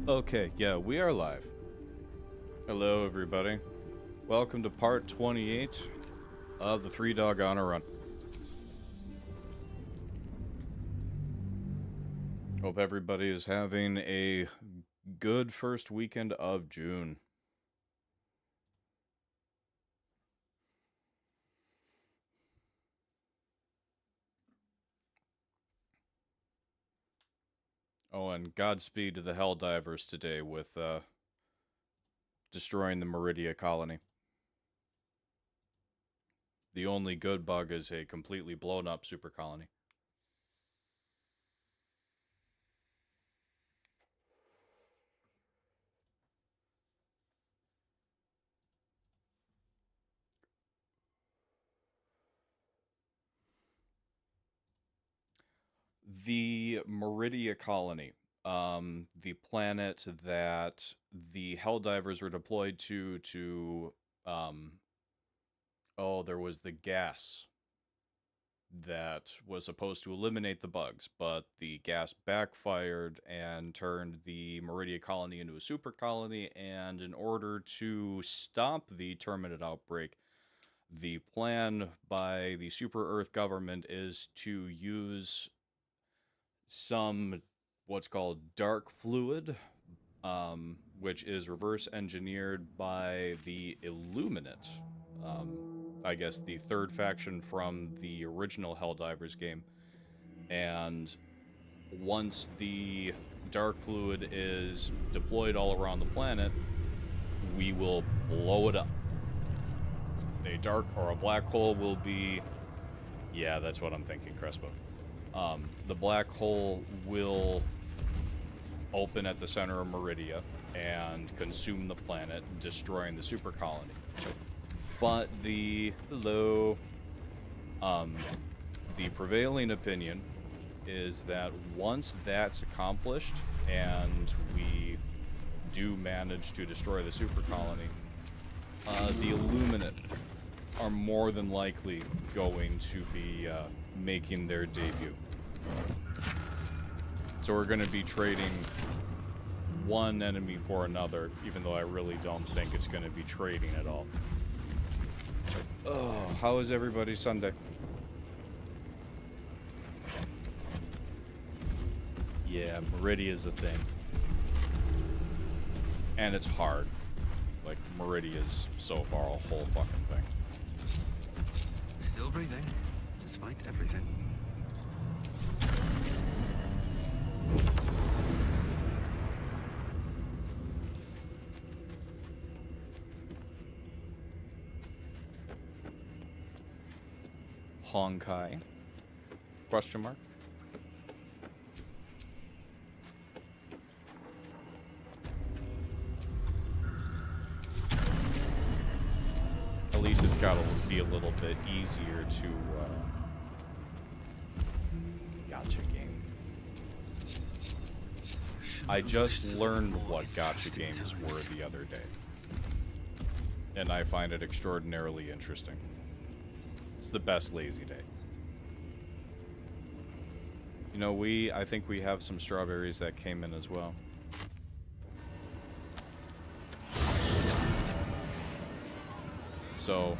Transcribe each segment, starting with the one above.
Okay, yeah, we are live. Hello, everybody. Welcome to part 28 of the Three Dog on a Run. Hope everybody is having a good first weekend of June. Oh, and Godspeed to the Helldivers today with destroying the Meridia colony. The only good bug is a completely blown up super colony. The Meridia colony, the planet that the Helldivers were deployed to, oh, there was the gas that was supposed to eliminate the bugs, but the gas backfired and turned the Meridia colony into a super colony, and in order to stop the Terminate outbreak, the plan by the Super Earth government is to use some what's called dark fluid, which is reverse engineered by the Illuminate. I guess the third faction from the original Helldivers game. And once the dark fluid is deployed all around the planet, we will blow it up. A dark or a black hole will be... Yeah, that's what I'm thinking, Crespo. The black hole will open at the center of Meridia and consume the planet, destroying the super colony. But the prevailing opinion is that once that's accomplished and we do manage to destroy the super colony, the Illuminate are more than likely going to be making their debut. So we're going to be trading one enemy for another, even though I really don't think it's going to be trading at all. Oh, how is everybody's Sunday? Yeah, Meridia is a thing. And it's hard. Like, Meridia is so far a whole fucking thing. Still breathing, despite everything. Honkai? Question mark? At least it's got to be a little bit easier to gacha game. I just learned what gacha games were the other day, and I find it extraordinarily interesting. It's the best lazy day. You know, I think we have some strawberries that came in as well. So,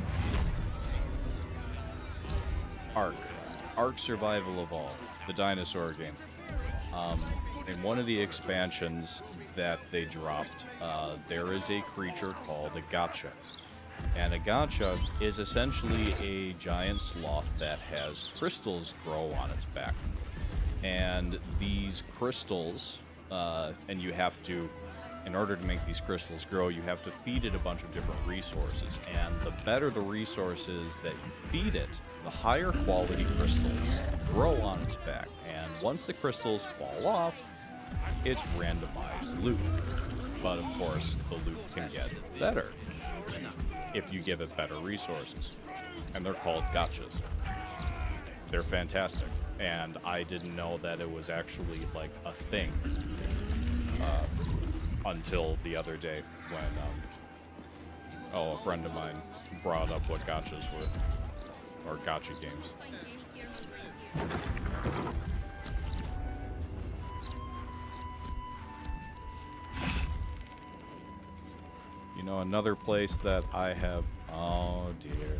Ark Survival Evolved, the dinosaur game. In one of the expansions that they dropped, there is a creature called a gacha. And a gacha is essentially a giant sloth that has crystals grow on its back. And these crystals, and you have to, in order to make these crystals grow, you have to feed it a bunch of different resources. And the better the resources that you feed it, the higher quality crystals grow on its back. And once the crystals fall off, it's randomized loot. But of course, the loot can get better if you give it better resources. And they're called gachas. They're fantastic. And I didn't know that it was actually, like, a thing until the other day when, a friend of mine brought up what gachas were, or gacha games. know, another place that I have... Oh, dear.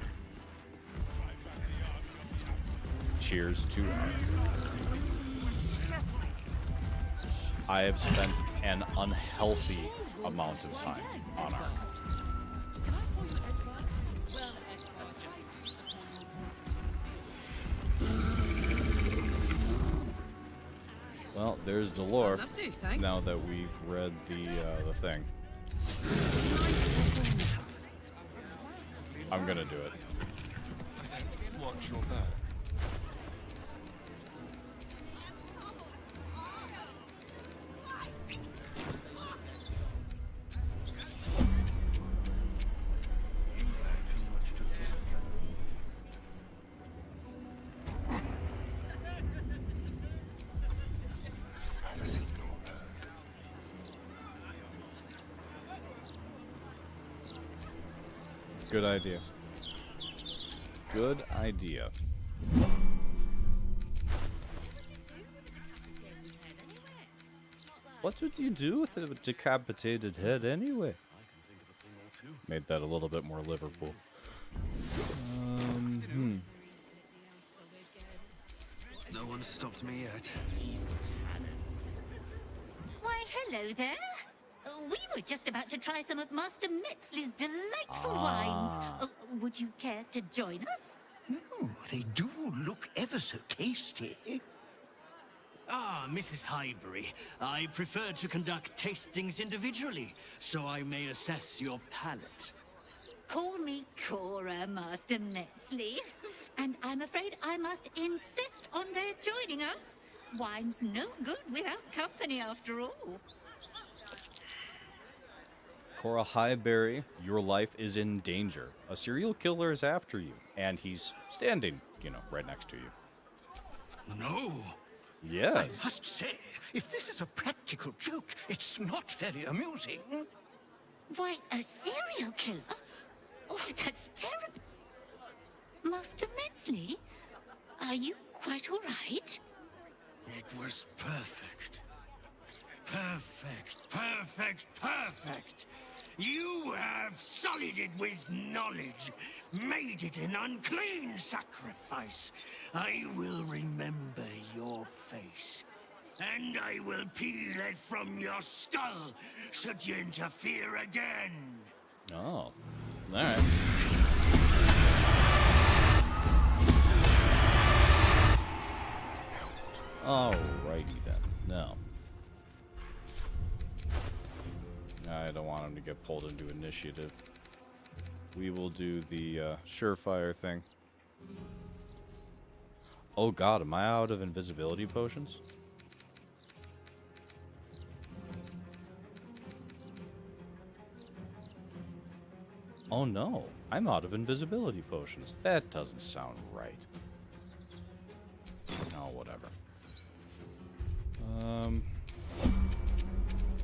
Cheers to I have spent an unhealthy amount of time on Ark. Well, there's Delore. Now that we've read the thing, I'm gonna do it. Watch your back. Good idea. Good idea. What would you do with a decapitated head anyway? Made that a little bit more Liverpool. No one stopped me yet. Why, hello there. We were just about to try some of Master Metzley's delightful wines. Would you care to join us? Oh, they do look ever so tasty. Ah, Mrs. Highbury, I prefer to conduct tastings individually, so I may assess your palate. Call me Cora, Master Metzley. And I'm afraid I must insist on their joining us. Wine's no good without company, after all. Cora Highbury, your life is in danger. A serial killer is after you, and he's standing, you know, right next to you. No! I Yes. must say, if this is a practical joke, it's not very amusing. Why, a serial killer? Oh, that's terrible. Master Metzley, are you quite all right? It was perfect. Perfect, perfect, perfect! You have sullied it with knowledge, made it an unclean sacrifice. I will remember your face, and I will peel it from your skull should you interfere again. Oh. Alright. Alrighty then. No. I don't want him to get pulled into initiative. We will do the surefire thing. Oh god, am I out of invisibility potions? Oh no, I'm out of invisibility potions. That doesn't sound right. Oh, whatever.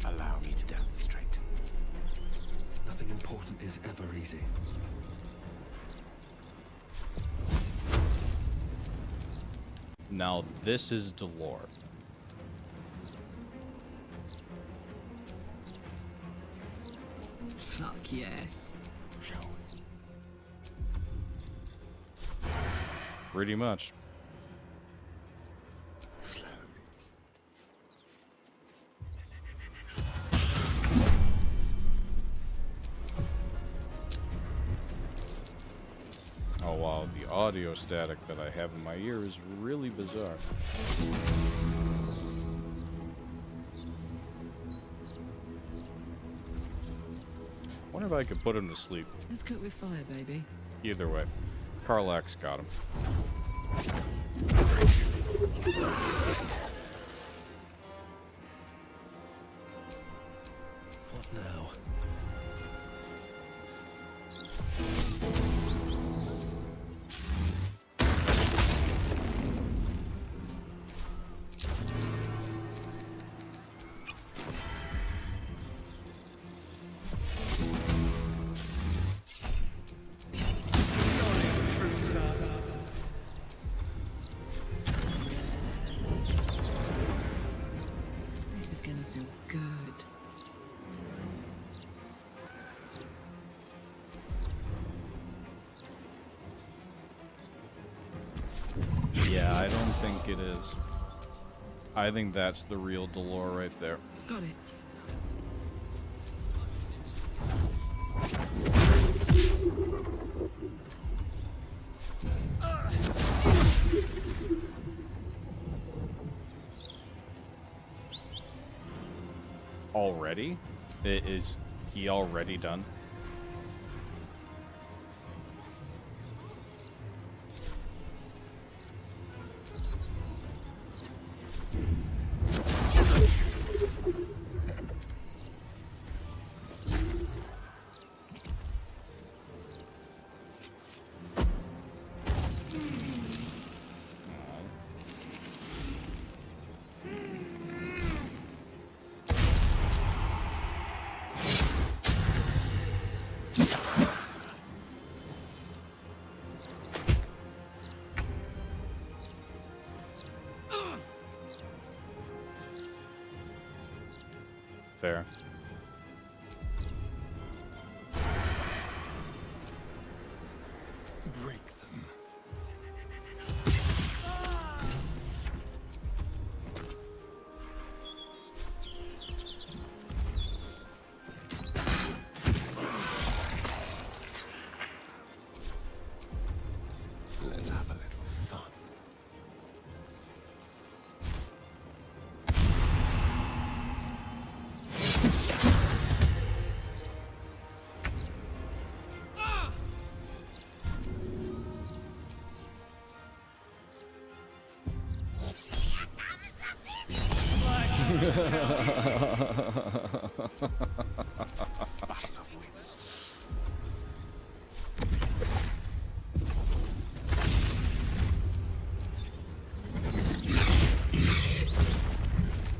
Allow me to demonstrate. Nothing important is ever easy. Now this is Delore. Fuck yes. Shall we? Pretty much. Slowly. Oh wow, the audio static that I have in my ear is really bizarre. Wonder if I could put him to sleep. Let's cook with fire, baby. Either way, Karlach's got him. What now? I don't think it is. I think that's the real Delore right there. Got it. Already? Is he already done? Fair. Break them. Let's have a little fun. Battle of wits.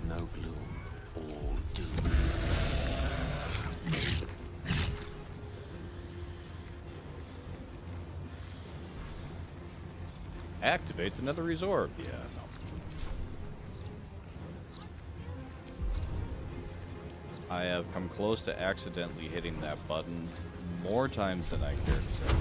No gloom, all doom. Activate the Nether Resort. Yeah, no. I have come close to accidentally hitting that button more times than I care to say.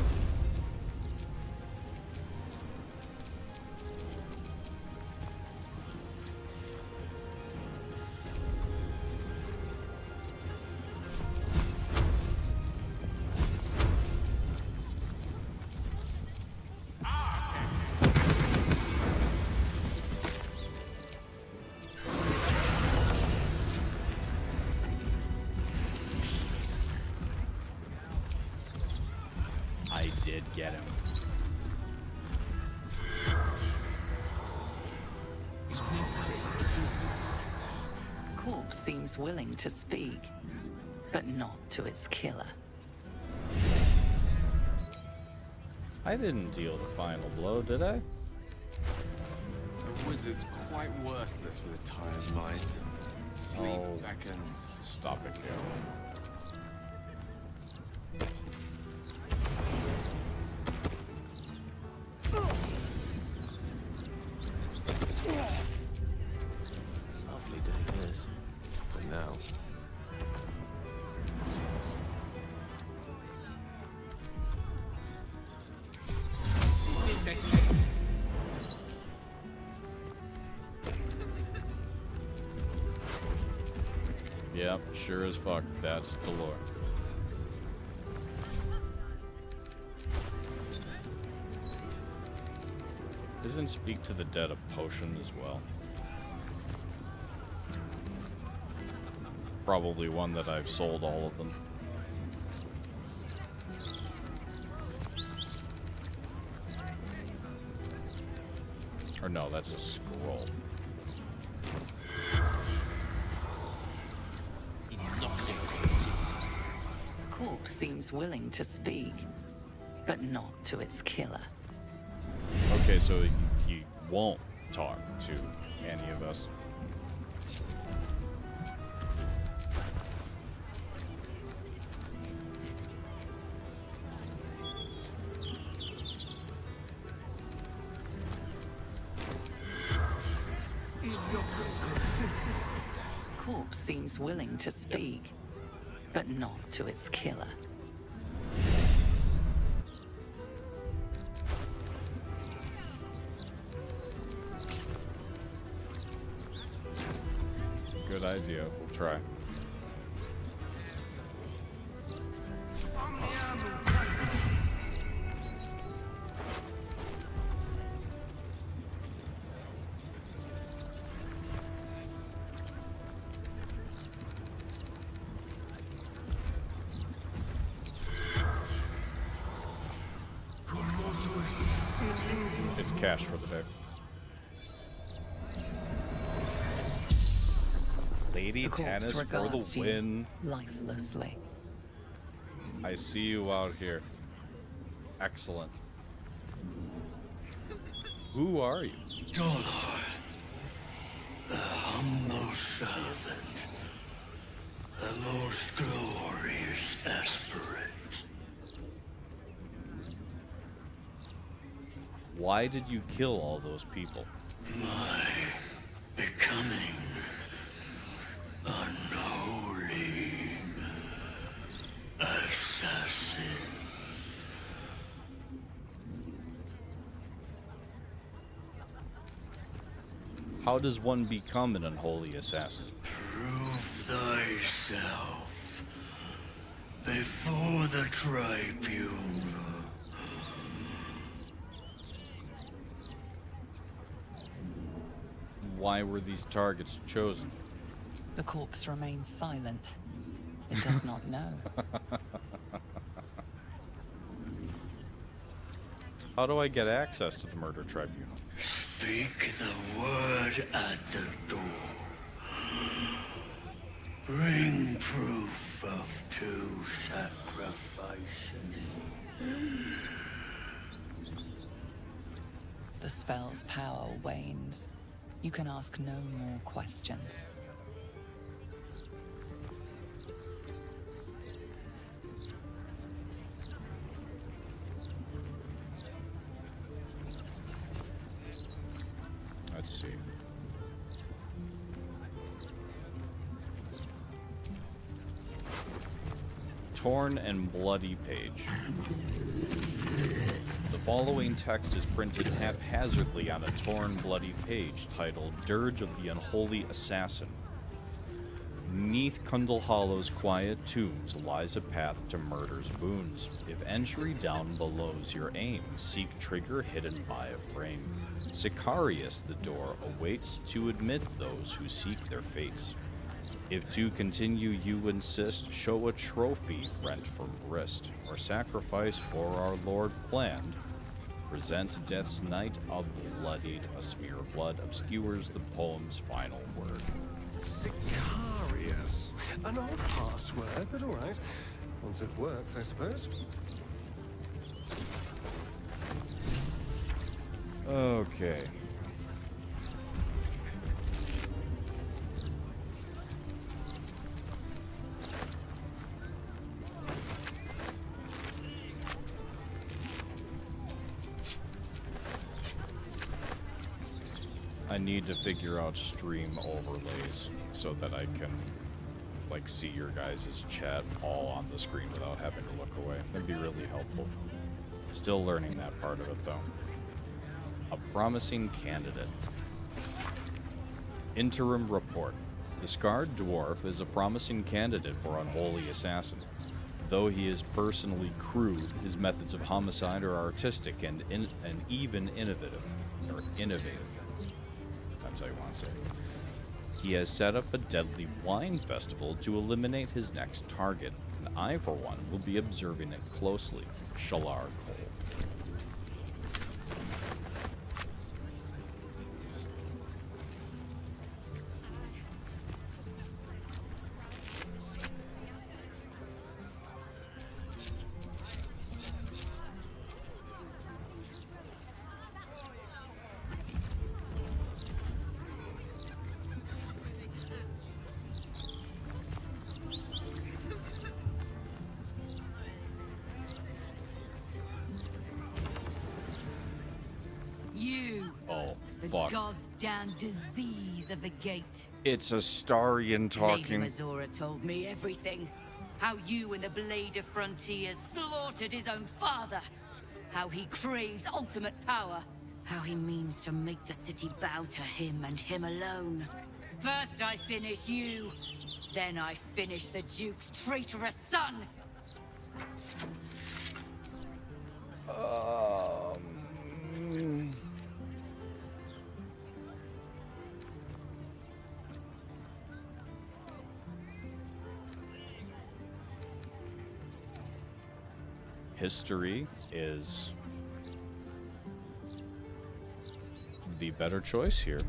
I did get him. Corpse seems willing to speak, but not to its killer. I didn't deal the final blow, did I? A wizard's quite worthless with a tired mind. Sleep Oh. beckons. Stop it, Gale. Lovely day it is. For now. Yep, sure as fuck. That's Delore. Doesn't Speak to the Dead a potion as well? Probably one that I've sold all of them. Or no, that's a scroll. Corpse seems willing to speak, but not to its killer. Okay, so he won't talk to any of us. Corpse seems willing to speak, but not to its killer. Good idea. We'll try. It's cash for the day. Lady The corpse Tannis for the regards you win. lifelessly. I see you out here. Excellent. Who are you? Dolor, the humble servant, the most glorious aspirant. Why did you kill all those people? My becoming unholy assassin. How does one become an unholy assassin? Prove thyself before the tribunal. Why were these targets chosen? The corpse remains silent. It does not know. How do I get access to the murder tribunal? Speak the word at the door. Bring proof of 2 sacrifices. The spell's power wanes. You can ask no more questions. Let's see. Torn and bloody page. The following text is printed haphazardly on a torn, bloody page titled Dirge of the Unholy Assassin. Neath Kundal Hollow's quiet tombs lies a path to murder's boons. If entry down below's your aim, seek trigger hidden by a frame. Sicarius the door awaits to admit those who seek their fates. If to continue you insist, show a trophy rent from wrist, or sacrifice for our Lord planned. Present death's night a-bloodied, a smear of blood obscures the poem's final word. Sicarius. An odd password, but alright. Once it works, I suppose. Okay. I need to figure out stream overlays so that I can like see your guys' chat all on the screen without having to look away. That'd be really helpful. Still learning that part of it though. A promising candidate. Interim report. The Scarred Dwarf is a promising candidate for Unholy Assassin. Though he is personally crude, his methods of homicide are artistic and even innovative. That's how you want to say it. He has set up a deadly wine festival to eliminate his next target, and I, for one, will be observing it closely. Shalar Cole. You, Oh, the fuck. god's damn disease of the gate. It's Astarian Lady talking. Mazora told me everything. How you and the Blade of Frontiers slaughtered his own father. How he craves ultimate power. How he means to make the city bow to him and him alone. First I finish you, then I finish the Duke's traitorous son. History is the better choice here.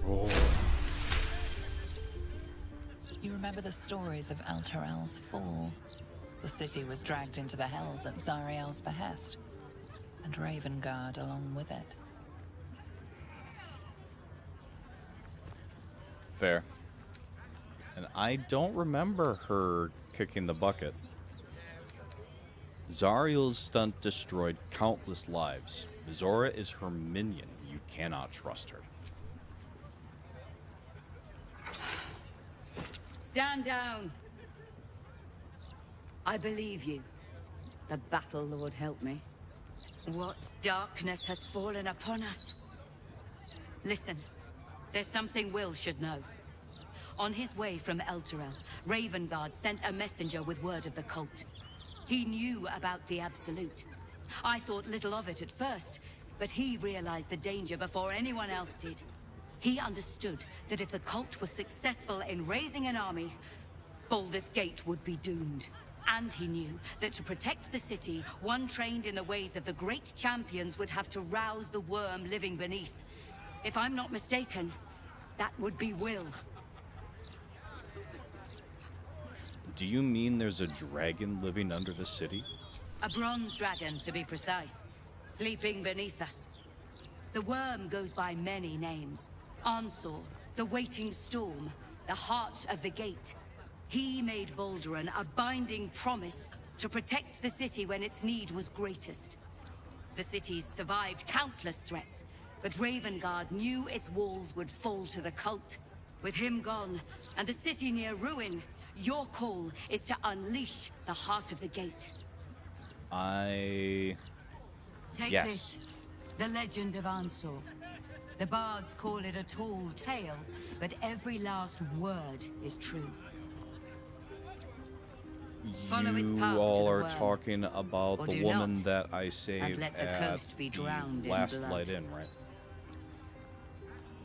Oh. You remember the stories of Elturel's fall? The city was dragged into the Hells at Zariel's behest, and Ravengard along with it. Fair. And I don't remember her kicking the bucket. Zariel's stunt destroyed countless lives. Zora is her minion. You cannot trust her. Stand down. I believe you. The Battle Lord help me. What darkness has fallen upon us? Listen, there's something Will should know. On his way from Elturel, Ravengard sent a messenger with word of the cult. He knew about the Absolute. I thought little of it at first, but he realized the danger before anyone else did. He understood that if the cult was successful in raising an army, Baldur's Gate would be doomed. And he knew that to protect the city, one trained in the ways of the great champions would have to rouse the worm living beneath. If I'm not mistaken, that would be Will. Do you mean there's a dragon living under the city? A bronze dragon, to be precise, sleeping beneath us. The worm goes by many names. Ansor, the Waiting Storm, the Heart of the Gate. He made Balduran a binding promise to protect the city when its need was greatest. The city's survived countless threats, but Ravengard knew its walls would fall to the cult. With him gone, and the city near ruin, your call is to unleash the Heart of the Gate. Take Yes. this. The Legend of Ansor. The bards call it a tall tale, but every last word is true. Follow its path You to all the are worm. talking about Or the do woman not, that I saved let the at coast be drowned the in last blood. light in, right?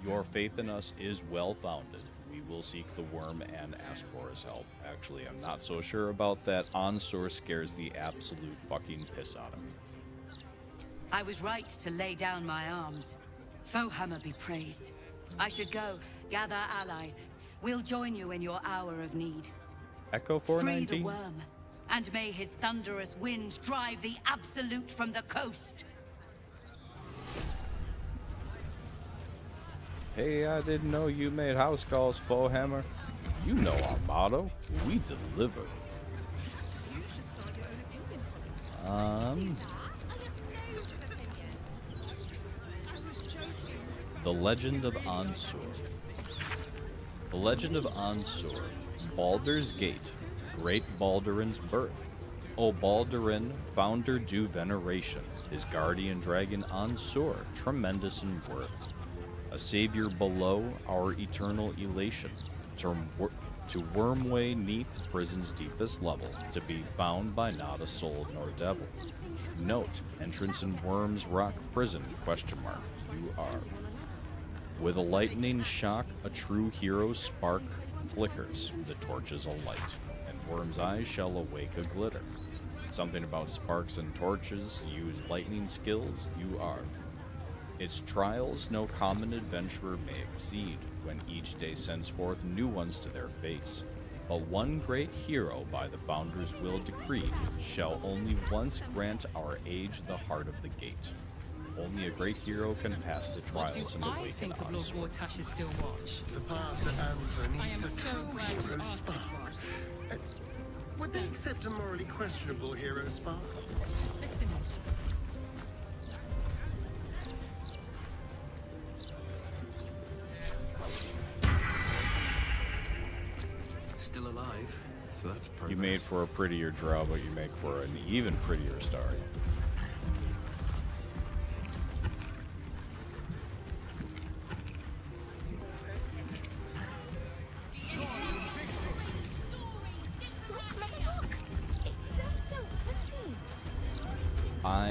Your faith in us is well-founded. We will seek the worm and ask for his help. Actually, I'm not so sure about that. Ansor scares the absolute fucking piss out of me. I was right to lay down my arms. Fohammer be praised. I should go, gather allies. We'll join you in your hour of need. Echo Free 419? the worm, and may his thunderous wind drive the Absolute from the coast. Hey, I didn't know you made house calls, Fohammer. You know our motto. We deliver. The Legend of Ansor. The Legend of Ansor. Baldur's Gate. Great Balduran's birth. O Baldurin, founder due veneration. His guardian dragon Ansor, tremendous in worth. A savior below our eternal elation. To wormway neath prison's deepest level. To be found by not a soul nor devil. Note, entrance in Worm's Rock prison, question mark. You are. With a lightning shock, a true hero's spark flickers, the torches alight, and Worm's eyes shall awake a glitter. Something about sparks and torches, use lightning skills, you are. Its trials no common adventurer may exceed, when each day sends forth new ones to their face. But one great hero by the founder's will decreed, shall only once grant our age the heart of the gate. Only a great hero can pass the trials and awaken Ansor. Wartash's still watch? The path to answer I am needs a so true glad you hero asked spark. that. Would they accept a morally questionable hero spark? Listen. Still alive, so that's progress. You made for a prettier drow, but you make for an even prettier star.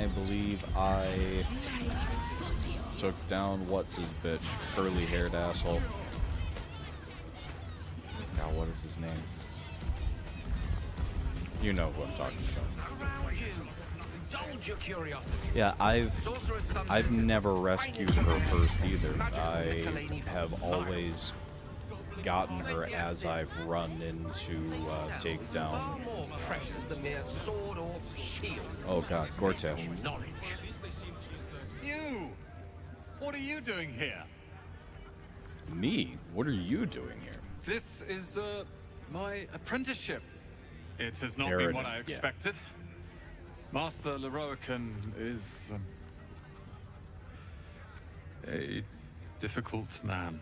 I believe I took down what's his bitch, curly-haired asshole. God, what is his name? You know who I'm talking about. Around you. Indulge your curiosity. Yeah, Sorcerer's Son I've visits never the rescued finest her of first either. magical I miscellany have from Nile. always gotten her as I've run into take Far down. more precious than mere sword or shield. Oh god, Gortash. Mystical knowledge. You! What are you doing here? Me? What are you doing here? This is, my apprenticeship. It has not Eridan, been what I yeah. expected. Master Leroican is, a difficult man.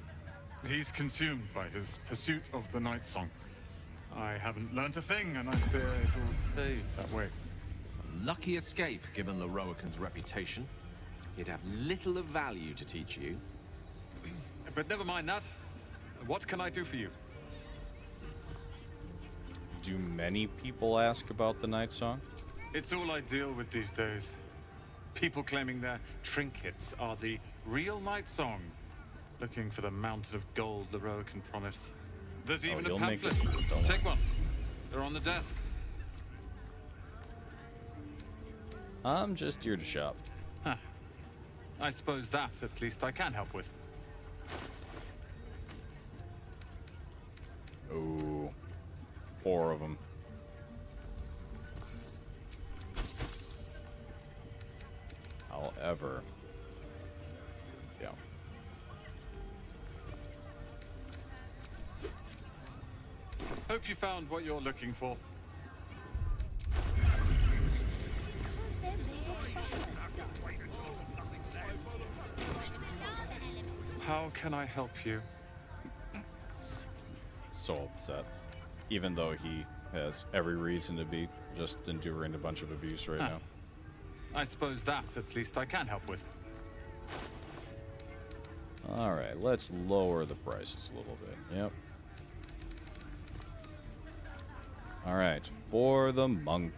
He's consumed by his pursuit of the Night Song. I haven't learned a thing, and I fear it'll stay that way. Lucky escape, given Leroican's reputation. He'd have little of value to teach you. But never mind that. What can I do for you? Do many people ask about the Night Song? It's all I deal with these days. People claiming their trinkets are the real Night Song, looking for the mountain of gold Leroican promised. There's even a you'll make pamphlet. it, don't Take one. They're on the desk. I'm just here to shop. Huh. I suppose that, at least, I can help with. Ooh. 4 of them. However, yeah. Hope you found what you're looking for. How can I help you? So upset. Even though he has every reason to be just enduring a bunch of abuse right now. I suppose that, at least, I can help with. Alright, let's lower the prices a little bit. Yep. Alright, for the monk.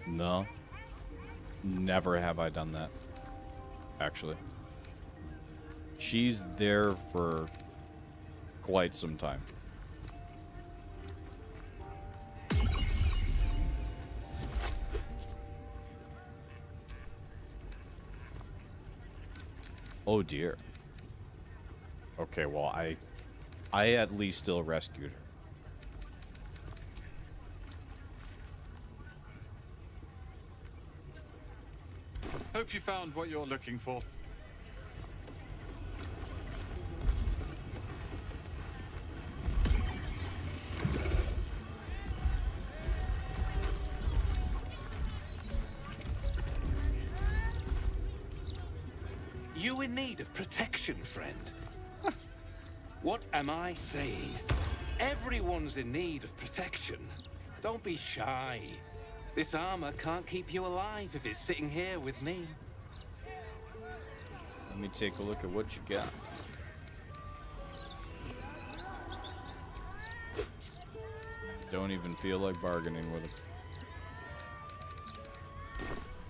No. Never have I done that. Actually. She's there for quite some time. Oh dear. Okay, well, I at least still rescued her. Hope you found what you're looking for. You in need of protection, friend? What am I saying? Everyone's in need of protection. Don't be shy. This armor can't keep you alive if it's sitting here with me. Let me take a look at what you got. Don't even feel like bargaining with him.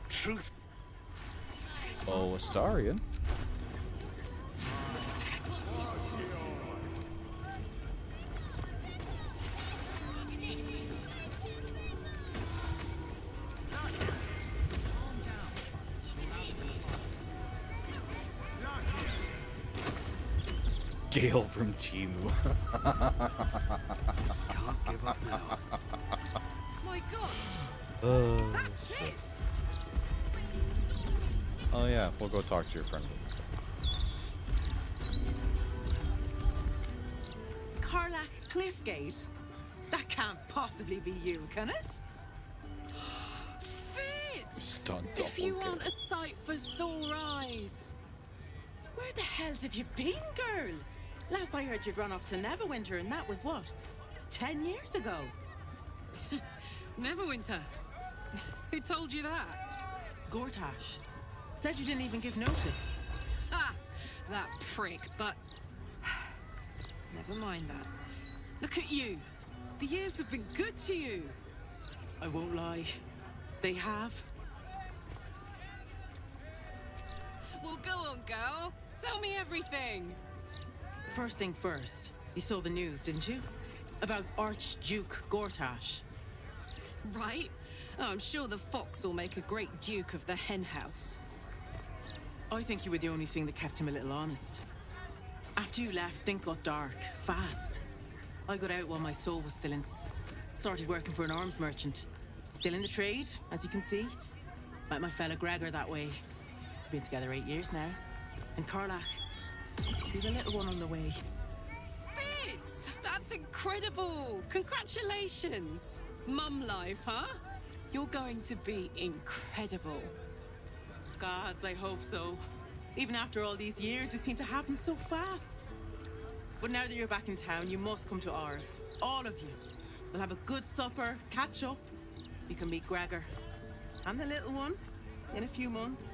Truth. Oh, Astarion. Gale from Timu. Can't give up now. My God! Oh, Is that shit. Fitz? Oh yeah, we'll go talk to your friend. Karlach Cliffgate? That can't possibly be you, can it? Fitz! Stunned If you doppelganger. want a sight for sore eyes. Where the hell's have you been, girl? Last I heard you'd run off to Neverwinter, and that was what? 10 years ago? Neverwinter. Who told you that? Gortash. Said you didn't even give notice. Ha! That prick, but... Never mind that. Look at you. The years have been good to you. I won't lie. They have. Well, go on, girl. Tell me everything. First thing first, you saw the news, didn't you? About Archduke Gortash. Right? Oh, I'm sure the fox will make a great duke of the hen house. I think you were the only thing that kept him a little honest. After you left, things got dark, fast. I got out while my soul was still in. Started working for an arms merchant. Still in the trade, as you can see. Met my fella Gregor that way. Been together 8 years now. And Karlach, we've a little one on the way. Fitz! That's incredible! Congratulations! Mum life, huh? You're going to be incredible. Gods, I hope so. Even after all these years, it seemed to happen so fast. But now that you're back in town, you must come to ours. All of you. We'll have a good supper, catch up. You can meet Gregor. And the little one in a few months.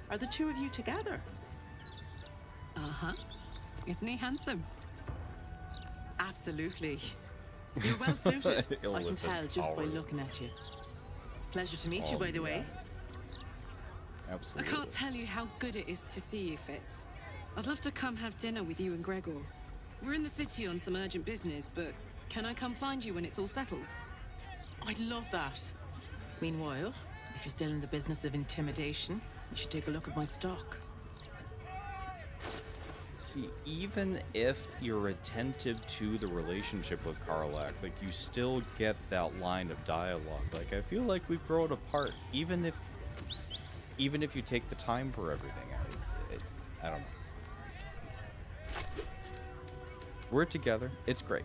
Are the two of you together? Uh-huh. Isn't he handsome? Absolutely. You're well suited. I can Illithid tell just by powers. looking at you. Pleasure to meet you, Oh, by the way. I Absolutely. can't tell you how good it is to see you, Fitz. I'd love to come have dinner with you and Gregor. We're in the city on some urgent business, but can I come find you when it's all settled? I'd love that. Meanwhile, if you're still in the business of intimidation, you should take a look at my stock. See, even if you're attentive to the relationship with Karlach, like, you still get that line of dialogue. Like, I feel like we've grown apart, even if you take the time for everything. I don't know. We're together. It's great.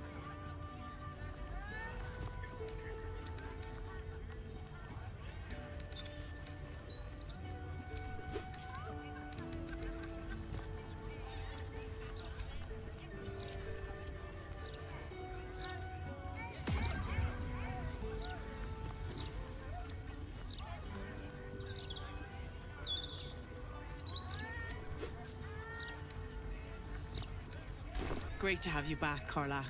Great to have you back, Karlach.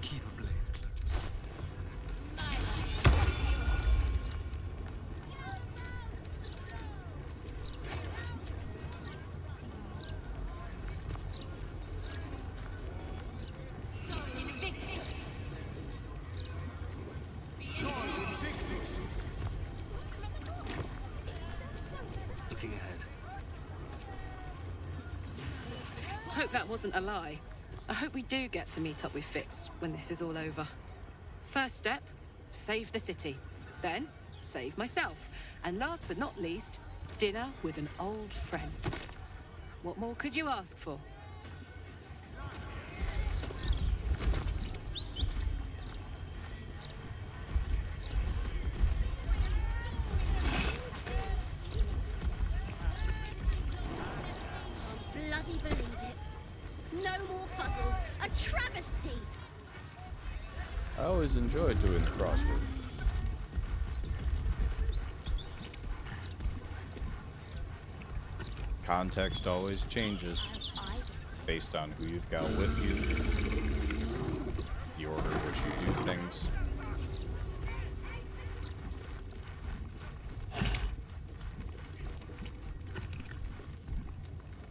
Keep a blade close. Looking ahead. Hope that wasn't a lie. I hope we do get to meet up with Fitz when this is all over. First step, save the city. Then, save myself. And last but not least, dinner with an old friend. What more could you ask for? Bloody believe it. No more puzzles. A travesty. I always enjoyed doing the crossword. Context always changes based on who you've got with you, the order in which you do things.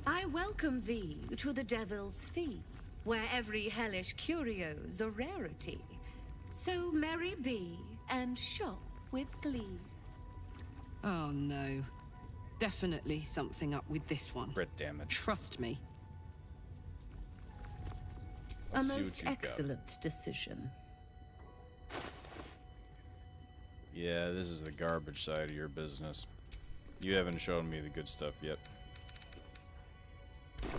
I welcome thee to the Devil's Fee, where every hellish curio's a rarity. So merry be and shop with glee. Oh no. Definitely something up with this one. Crit damage. Trust me. Let's A see what most you've got. excellent decision. Yeah, this is the garbage side of your business. You haven't shown me the good stuff yet.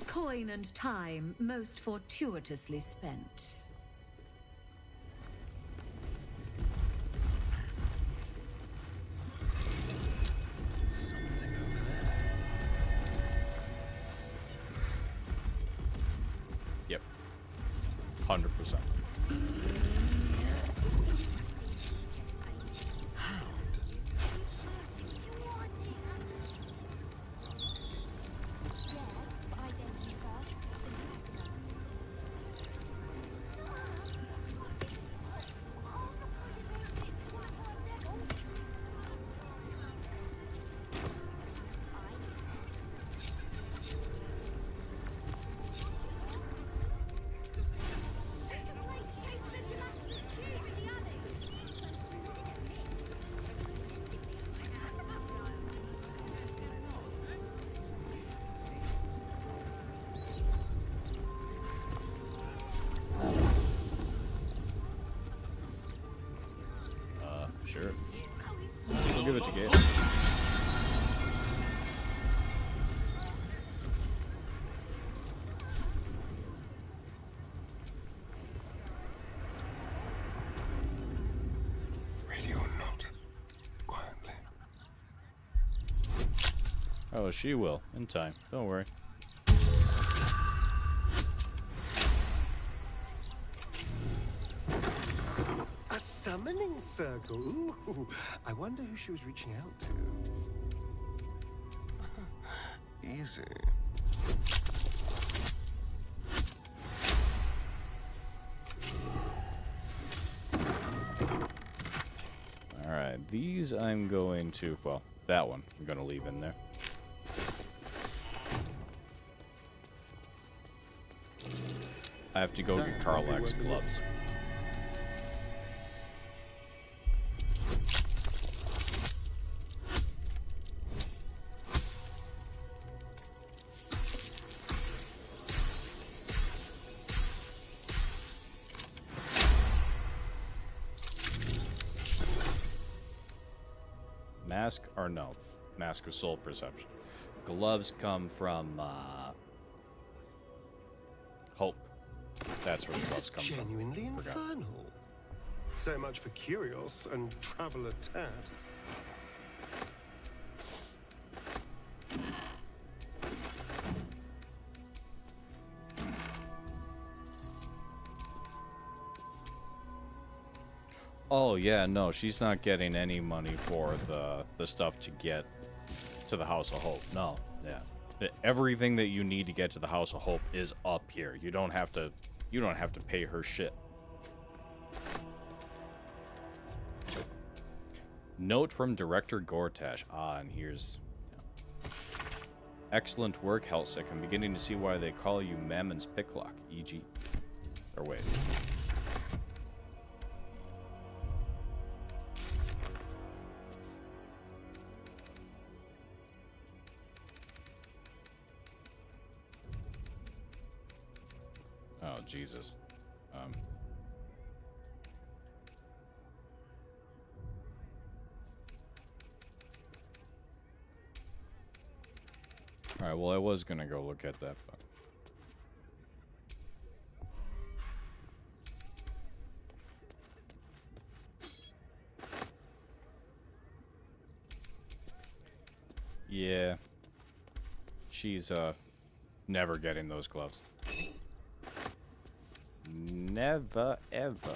Coin and time most fortuitously spent. Something over there. Yep. 100%. Sure. We'll give it to Gale. Radio or not. Quietly. Oh, she will. In time. Don't worry. A summoning circle. Ooh, I wonder who she was reaching out to. Easy. Alright, these I'm going to, well, that one I'm going to leave in there. I have to go get Karlach's gloves. Mask, or no, Mask of Soul Perception. Gloves come from, Hope. That's where the gloves come from. Genuinely Forgot. infernal. So much for Curios and Traveler Tad. Oh yeah, no, she's not getting any money for the stuff to get to the House of Hope. No, yeah. Everything that you need to get to the House of Hope is up here. You don't have to pay her shit. Note from director Gortash. Ah, and here's excellent work, Helsik. I'm beginning to see why they call you Mammon's Picklock, e.g. Or wait. Oh, Jesus. Alright, well, I was gonna go look at that, but... Yeah. She's, never getting those gloves. Never, ever.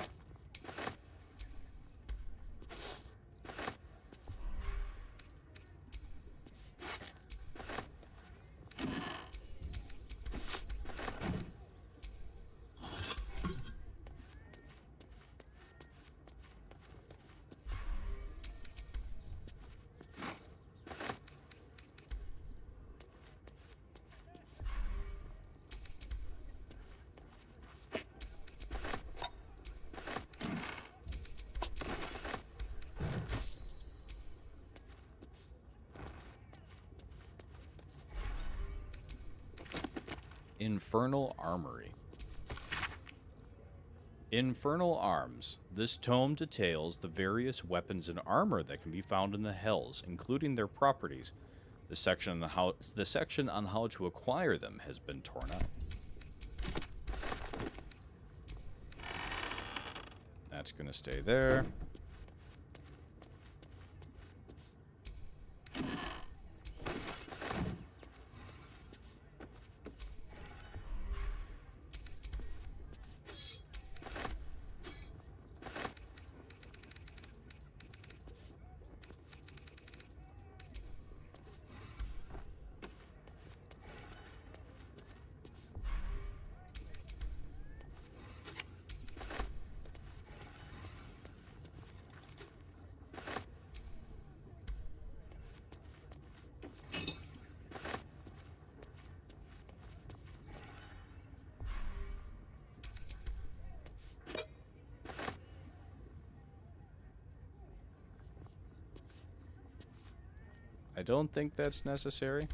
Infernal Armory. Infernal Arms. This tome details the various weapons and armor that can be found in the Hells, including their properties. The section on how to acquire them has been torn out. That's going to stay there. I don't think that's necessary.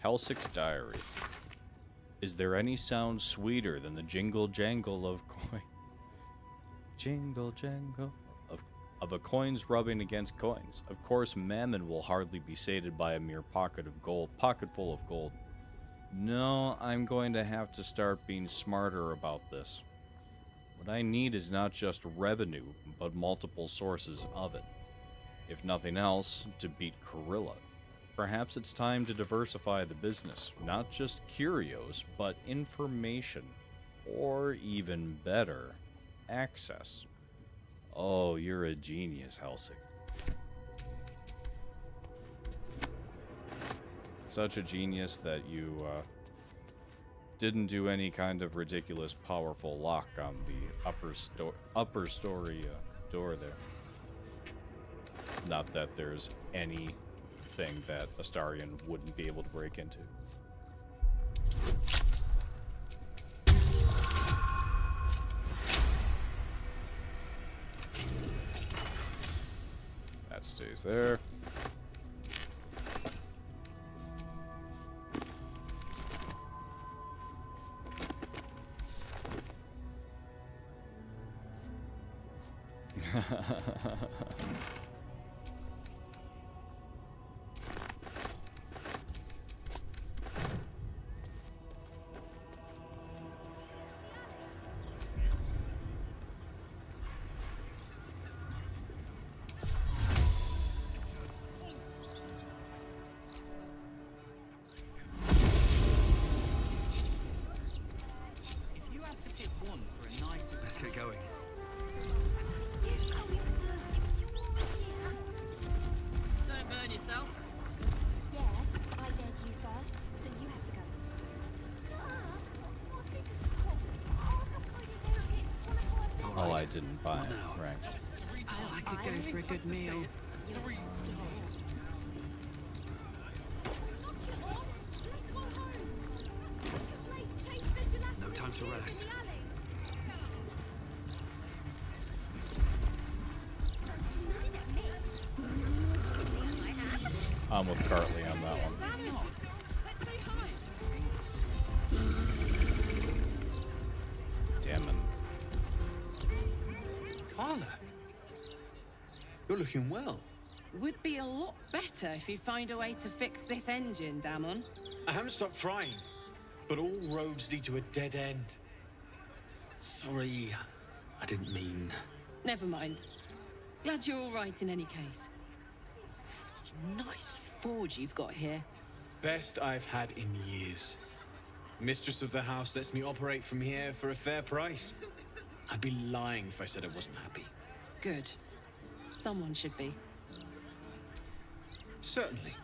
Helsik's Diary. Is there any sound sweeter than the jingle jangle of coins? Jingle jangle of a coins rubbing against coins. Of course, Mammon will hardly be sated by a mere pocketful of gold. No, I'm going to have to start being smarter about this. What I need is not just revenue, but multiple sources of it. If nothing else, to beat Corilla. Perhaps it's time to diversify the business. Not just curios, but information. Or even better, access. Oh, you're a genius, Helsing. Such a genius that you didn't do any kind of ridiculous powerful lock on the upper story door there. Not that there's anything that Astarion wouldn't be able to break into. That stays there. Let's get going. Don't burn yourself. Yeah, I dared you first, so you have to go. Oh, I didn't buy it. Right. Oh, I could go for a good meal. No time to rest. I'm with Cartley on that one. Damn it. Karlach, you're looking well. Would be a lot better if you find a way to fix this engine, Damon. I haven't stopped trying, but all roads lead to a dead end. Sorry, I didn't mean... Never mind. Glad you're all right in any case. Nice forge you've got here. Best I've had in years. Mistress of the house lets me operate from here for a fair price. I'd be lying if I said I wasn't happy. Good. Someone should be. Certainly.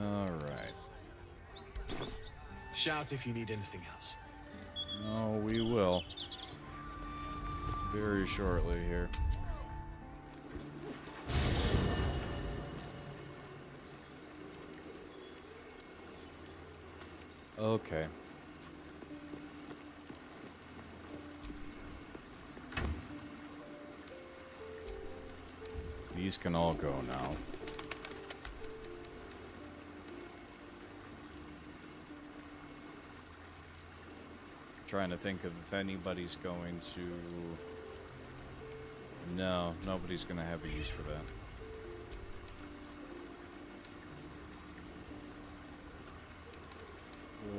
All right. Shout if you need anything else. Oh, we will. Very shortly here. Okay. These can all go now. Trying to think of if anybody's going to... No, nobody's going to have a use for that.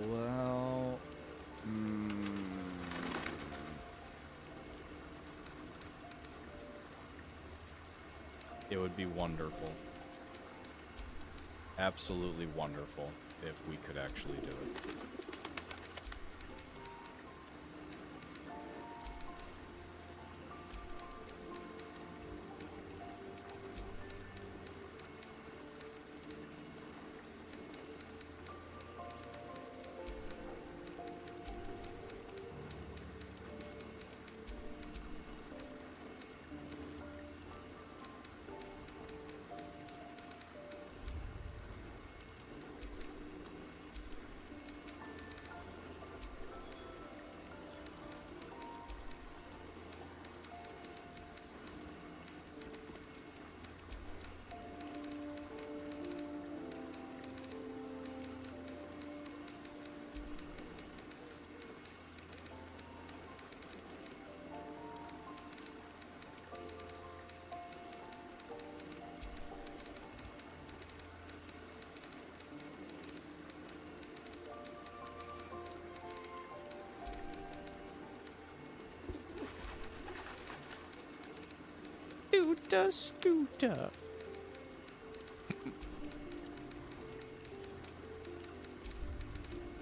Well... It would be wonderful. Absolutely wonderful if we could actually do it. Scooter, scooter.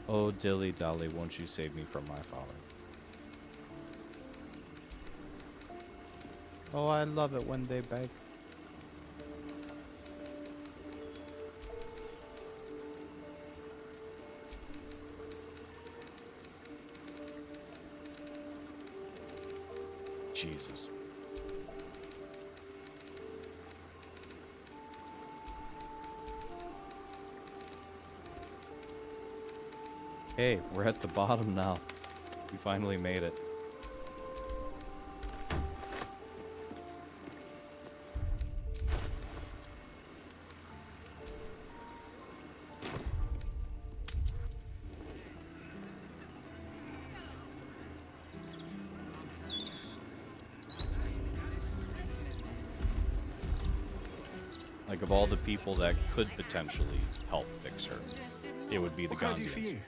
Oh, dilly dolly, won't you save me from my father? Oh, I love it when they beg. Jesus. Hey, we're at the bottom now. We finally made it. Like, of all the people that could potentially help fix her, it would be the What can I do for Gondians. you?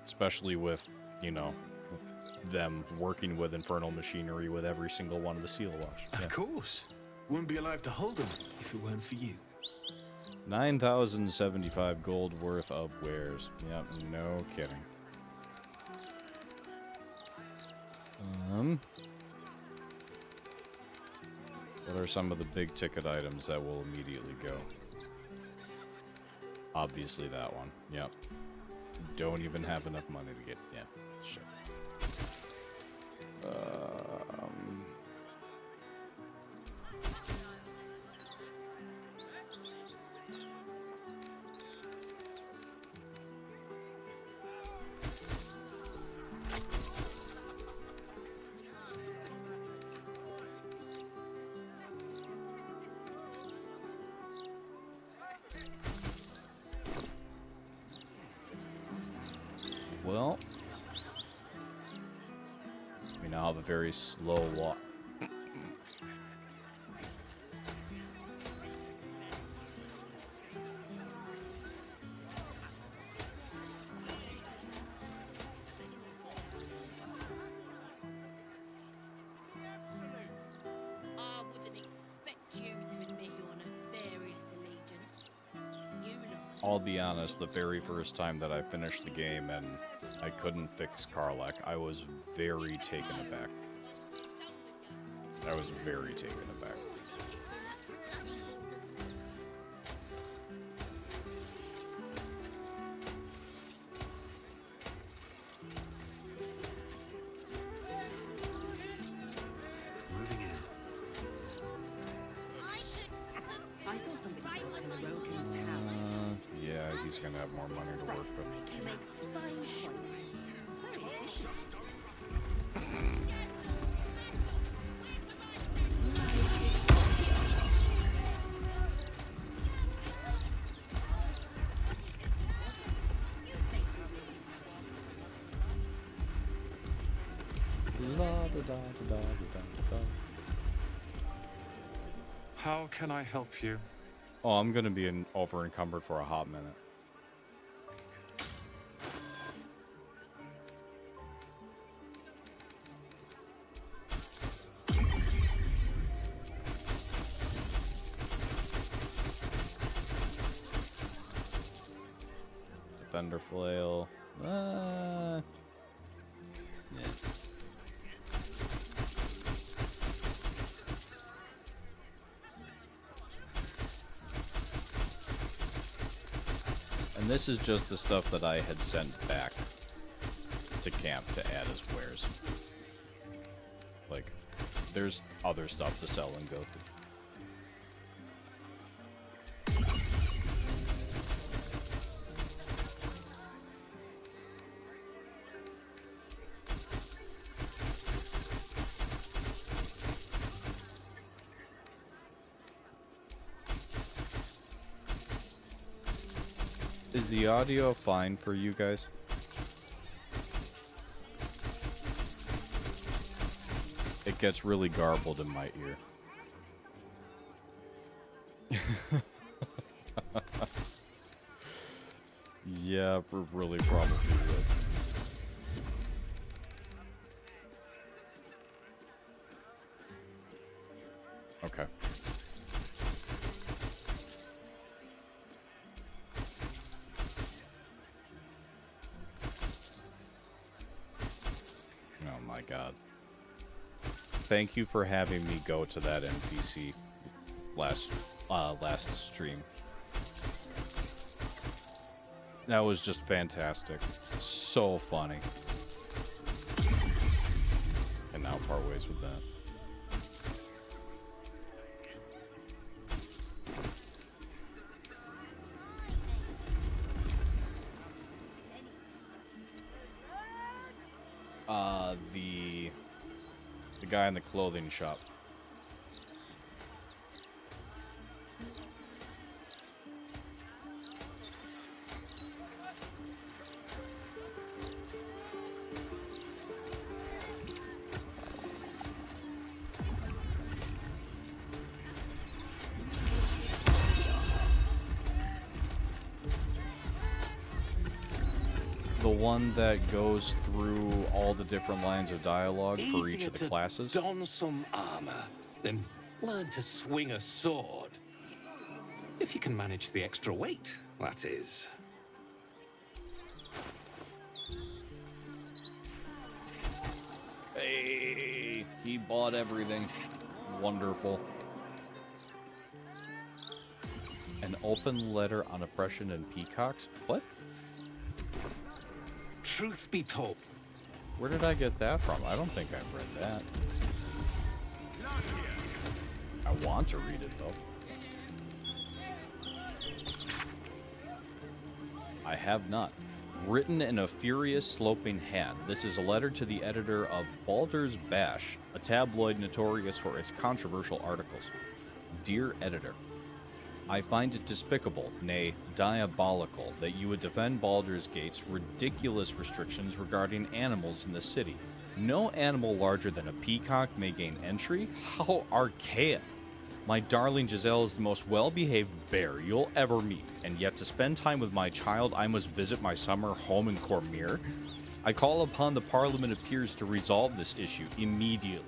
Especially with, you know, them working with infernal machinery with every single one of the seal wash. Of course. Wouldn't be alive to hold them if it weren't for you. 9,075 gold worth of wares. Yep, no kidding. What are some of the big ticket items that will immediately go? Obviously that one. Yep. Don't even have enough money to get. Yeah. Shit. Well, we now have a very slow walk. I wouldn't expect you to admit your nefarious allegiance. You lot. I'll be honest, the very first time that I finished the game and I couldn't fix Karlach, I was very taken aback. I was very taken aback. Moving in. I saw something in the Rokin's tower. Yeah, he's gonna have more money to work with. It's fine. Very efficient. How can I help you? Oh, I'm gonna be over encumbered for a hot minute. Defender flail. Yeah. And this is just the stuff that I had sent back to camp to add as wares. Like, there's other stuff to sell and go through. Is the audio fine for you guys? It gets really garbled in my ear. Yeah, we're really probably would. god. Thank you for having me go to that NPC last stream. That was just fantastic. So funny. And now part ways with that. The guy in the clothing shop. The one that goes through all the different lines of dialogue for each of the classes. Don some armor, then learn to swing a sword. If you can manage the extra weight, that is. Hey, he bought everything. Wonderful. An open letter on oppression and peacocks? What? Truth be told. Where did I get that from? I don't think I've read that. I want to read it, though. I have not. Written in a furious, sloping hand, this is a letter to the editor of Baldur's Bash, a tabloid notorious for its controversial articles. Dear editor, I find it despicable, nay, diabolical, that you would defend Baldur's Gate's ridiculous restrictions regarding animals in the city. No animal larger than a peacock may gain entry? How archaic! My darling Giselle is the most well-behaved bear you'll ever meet, and yet to spend time with my child, I must visit my summer home in Cormyr? I call upon the Parliament of Peers to resolve this issue immediately.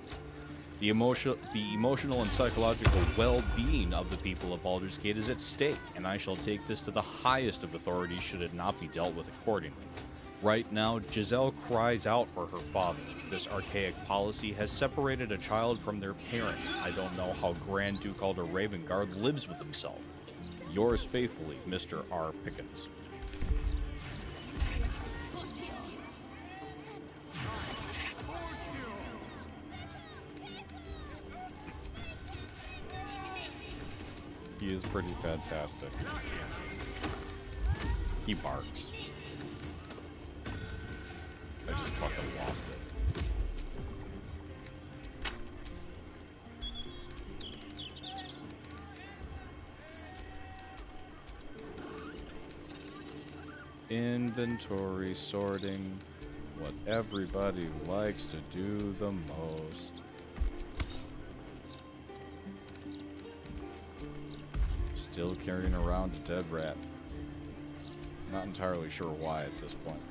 The emotional and psychological well-being of the people of Baldur's Gate is at stake, and I shall take this to the highest of authorities should it not be dealt with accordingly. Right now, Giselle cries out for her father. This archaic policy has separated a child from their parent. I don't know how Grand Duke Alder Ravengard lives with himself. Yours faithfully, Mr. R. Pickens. He is pretty fantastic. He barks. I just fucking lost it. Inventory sorting. What everybody likes to do the most. Still carrying around a dead rat. Not entirely sure why at this point.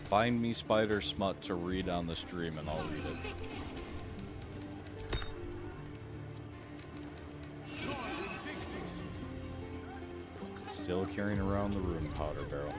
Find me Spider Smut to read on the stream and I'll read it. Still carrying around the rune powder barrel.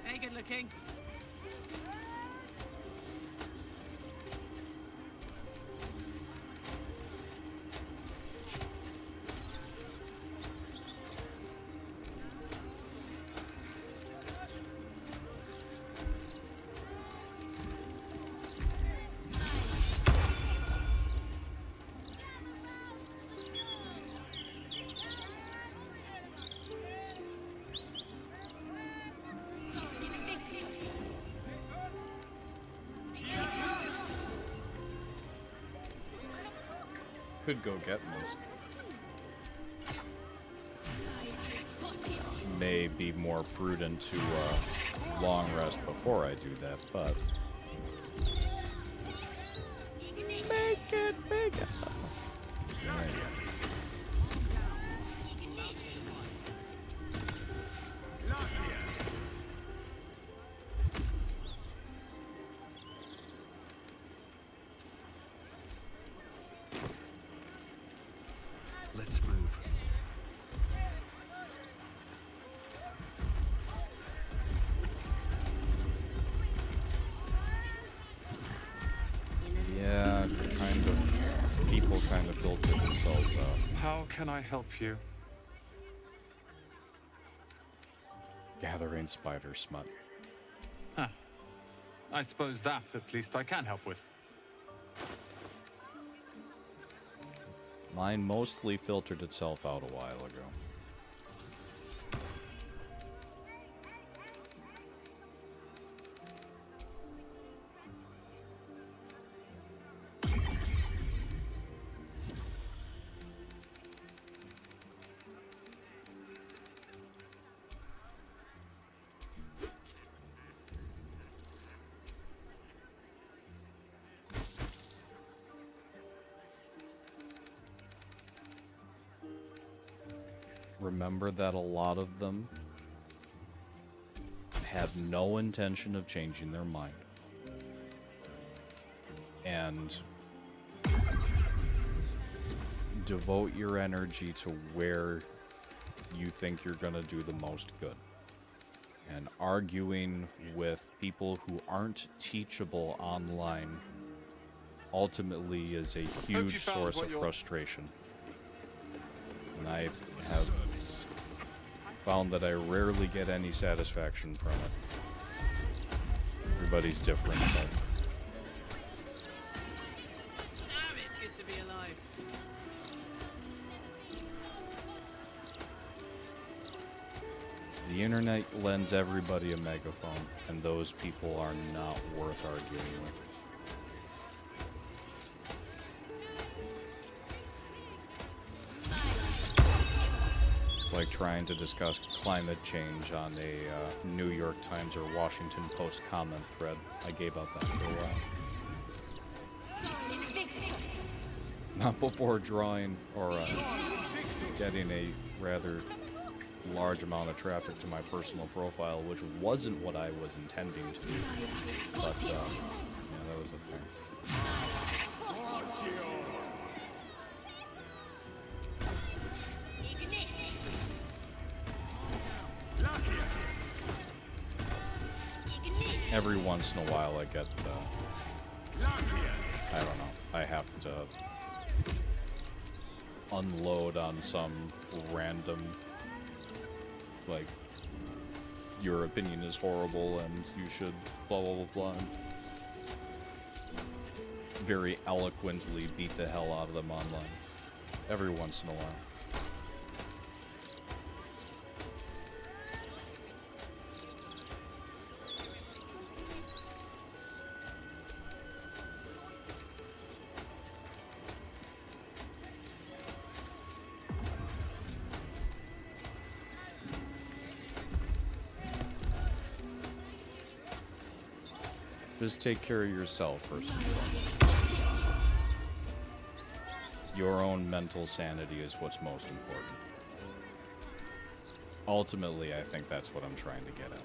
Hey, good looking. Could go get this. May be more prudent to long rest before I do that, but make it bigger. Let's move. Yeah, kind of. People kind of filter themselves out. How can I help you? Gathering spider smut. Huh. I suppose that at least I can help with. Mine mostly filtered itself out a while ago. Remember that a lot of them have no intention of changing their mind. And devote your energy to where you think you're going to do the most good. And arguing with people who aren't teachable online ultimately is a huge source of frustration. And I have found that I rarely get any satisfaction from it. Everybody's different, but Damn, it's good to be alive. The internet lends everybody a megaphone, and those people are not worth arguing with. It's like trying to discuss climate change on a New York Times or Washington Post comment thread. I gave up after a while. Not before drawing or getting a rather large amount of traffic to my personal profile, which wasn't what I was intending to do. But, yeah, that was a thing. Every once in a while I get, I don't know, I have to unload on some random, like, your opinion is horrible and you should blah blah blah blah, and very eloquently beat the hell out of them online. Every once in a while. Just take care of yourself first and foremost. Your own mental sanity is what's most important. Ultimately, I think that's what I'm trying to get at.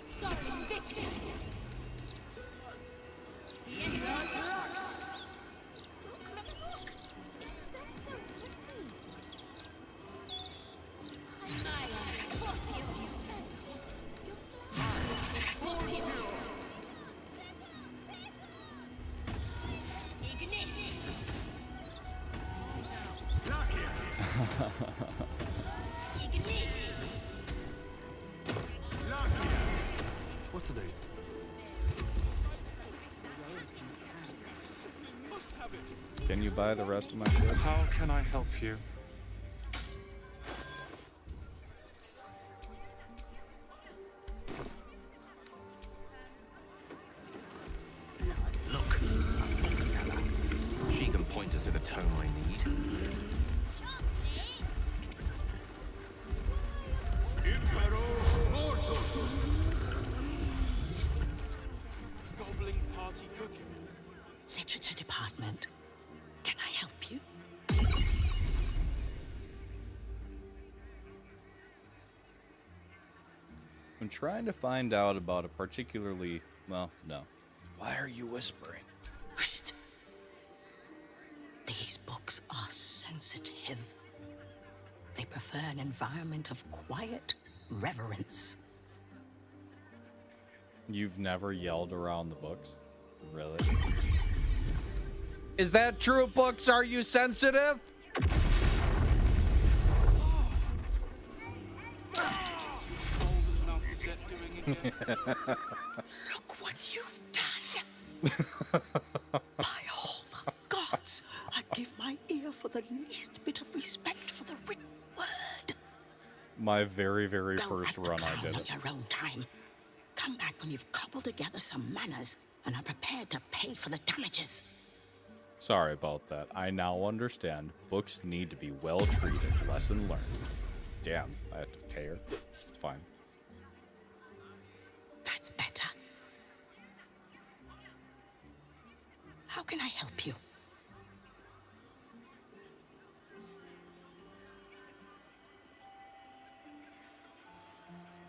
What to do? Can you buy the rest of my shit? How can I help you? Look, a bookseller. She can point us to the tome I need. Literature department. Can I help you? I'm trying to find out about a particularly, well, no. Why are you whispering? Whoosh. These books are sensitive. They prefer an environment of quiet reverence. You've never yelled around the books? Really? Is that true, books? Are you sensitive? Look what you've done! By all the gods, I'd give my ear for the least bit of respect for the written word. My very, very first run I did On it. your own time. Come back when you've cobbled together some manners and are prepared to pay for the damages. Sorry about that. I now understand. Books need to be well treated. Lesson learned. Damn, I had to pay her. It's fine. That's better. How can I help you?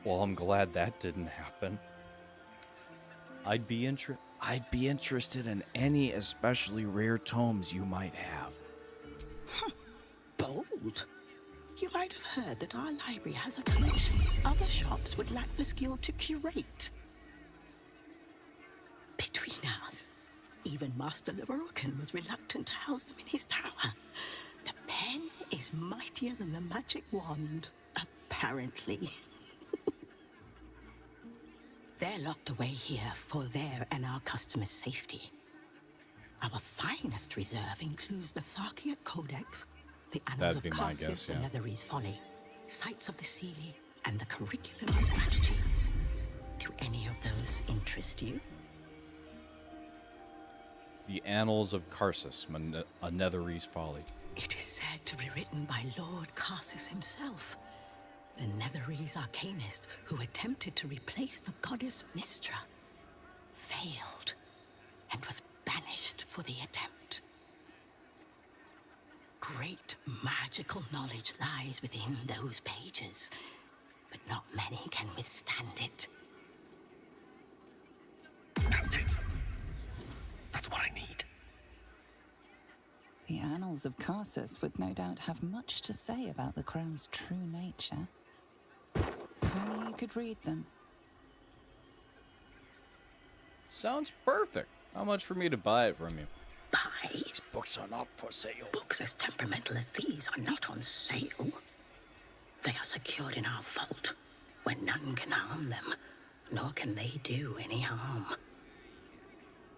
Well, I'm glad that didn't happen. I'd be interested in any especially rare tomes you might have. Bold. You might have heard that our library has a collection other shops would lack the skill to curate. Between us, even Master Leverokin was reluctant to house them in his tower. The pen is mightier than the magic wand, apparently. They're locked away here for their and our customers' safety. Our finest reserve includes the Tharkiot Codex, the Annals That'd of be my Cassius guess, and yeah. Nethery's Folly, Sights of the Seelie, and the Curriculum of Strategy. any of those interest you? The Annals of Karsus, a Netherese folly. It is said to be written by Lord Karsus himself, the Netherese arcanist who attempted to replace the goddess Mystra, failed, and was banished for the attempt. Great magical knowledge lies within those pages, but not many can withstand it. That's it. That's what I need. The Annals of Karsus would no doubt have much to say about the crown's true nature. If only you could read them. Sounds perfect. How much for me to buy it from you? Buy? These books are not for sale. Books as temperamental as these are not on sale. They are secured in our vault, where none can harm them, nor can they do any harm.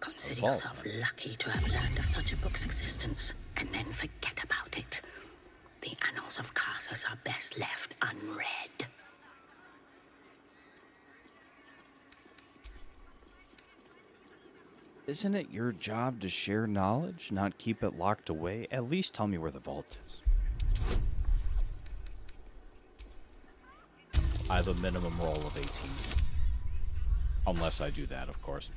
Consider yourself lucky to have learned of such a book's existence, and then forget about it. The Annals of Karsus are best left unread. Isn't it your job to share knowledge, not keep it locked away? At least tell me where the vault is. I have a minimum roll of 18. Unless I do that, of course.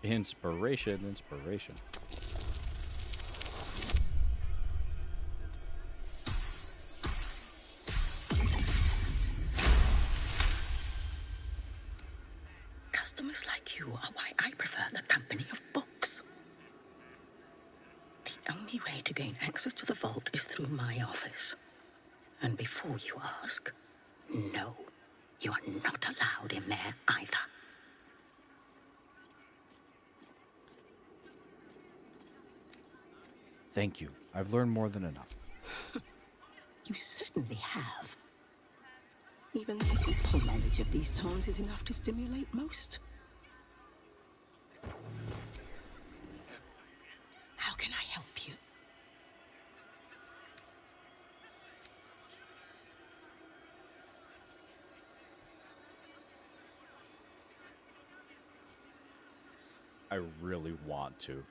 Inspiration, inspiration. Customers like you are why I prefer the company of books. The only way to gain access to the vault is through my office. And before you ask, no, you are not allowed in there either. Thank you. I've learned more than enough. You certainly have. Even simple knowledge of these tomes is enough to stimulate most. How can I help you? I really want to.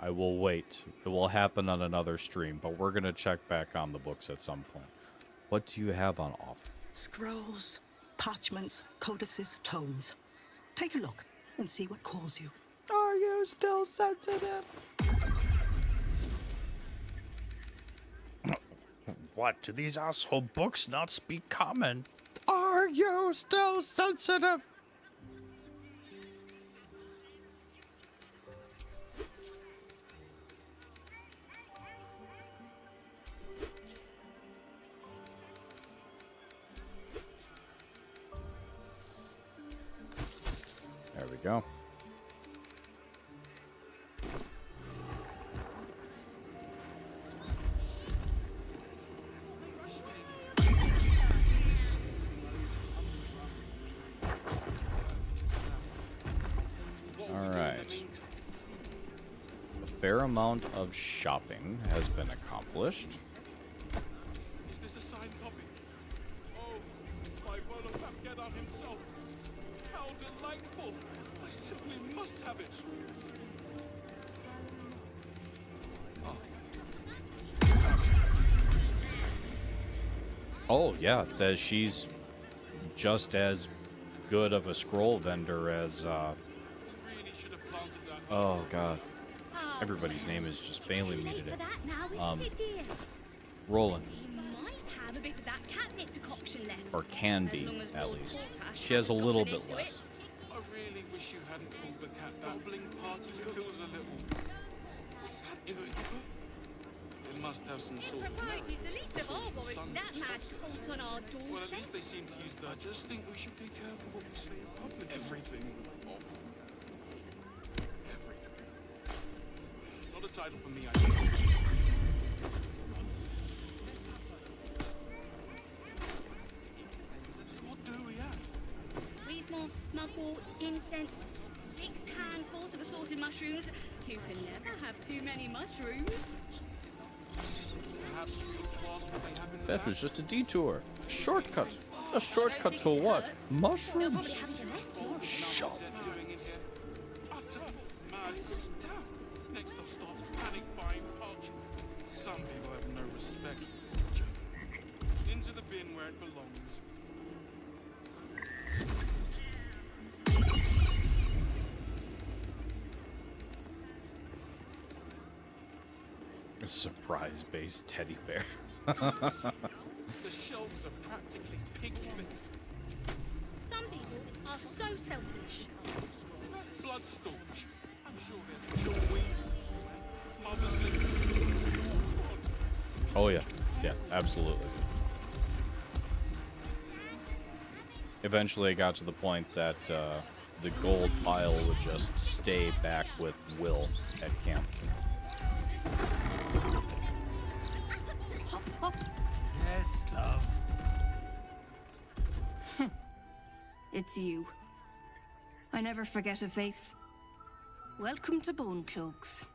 I will wait. It will happen on another stream, but we're going to check back on the books at some point. What do you have on offer? Scrolls, parchments, codices, tomes. Take a look and see what calls you. Are you still sensitive? What? Do these asshole books not speak common? Are you still sensitive? There we go. All right. A fair amount of shopping has been accomplished. Is this a signed copy? Oh, by Volokap Gedar himself. How delightful! I simply must have it. Oh yeah, that she's just as good of a scroll vendor as oh god. Everybody's name is just failing me today. Roland. Have a bit of that catnip decoction left. Or can be, at least. She has a little bit less. I really wish you hadn't pulled the cat. Gobbling party feels a little. What's that doing? It must have some sort of. Propriety's the least of all worries. That mad cult on our doorstep. Well, at least they seem to use that. I just think we should be careful what we say in public. Everything. Everything. Not a title for me, I think. So what do we have? We've moss, mugwort, incense, 6 handfuls of assorted mushrooms. You can never have too many mushrooms. Perhaps we ought to ask what they have in That was just a detour. A shortcut. A shortcut to what? They'll Mushrooms? probably have you arrested. Shut up. Utter madness. Next up starts panic buying parchment. Some people have no respect for literature. Into the bin where it belongs. A surprise-based teddy bear. The shelves are practically pig-fit. Some people are so selfish. Blood storage. I'm sure there's chillweed. Mother's lip. Oh yeah, yeah, absolutely. Eventually, it got to the point that the gold pile would just stay back with Will at camp. Hop, hop. Yes, love. It's you. I never forget a face. Welcome to Bone Cloaks.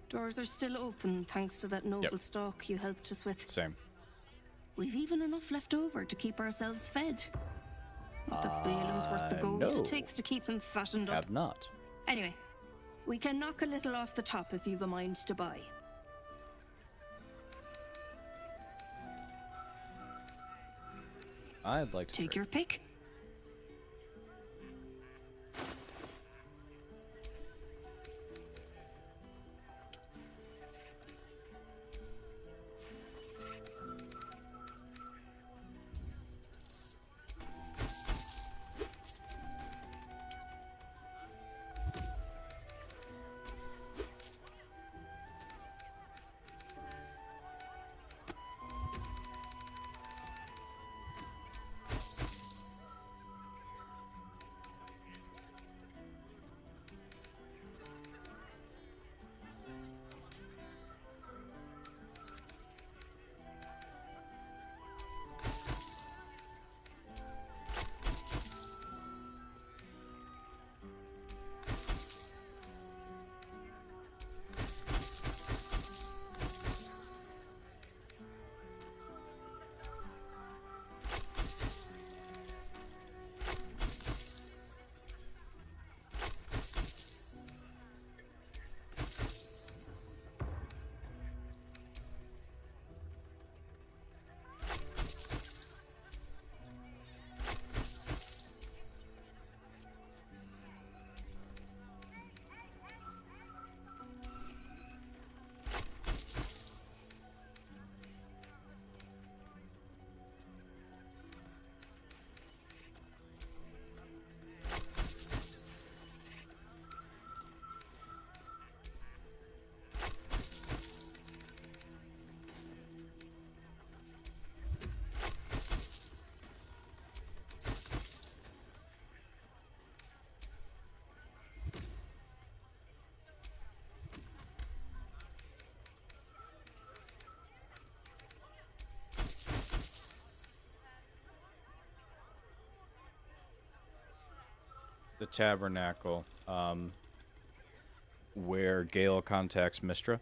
Doors are still open thanks to that noble stock you helped us with. Same. We've even enough left over to keep ourselves fed. Not that Balin's worth the gold no. it takes to keep him fattened up. Have not. Anyway, we can knock a little off the top if you've a mind to buy. I'd like to Take your pick. The tabernacle, where Gale contacts Mystra.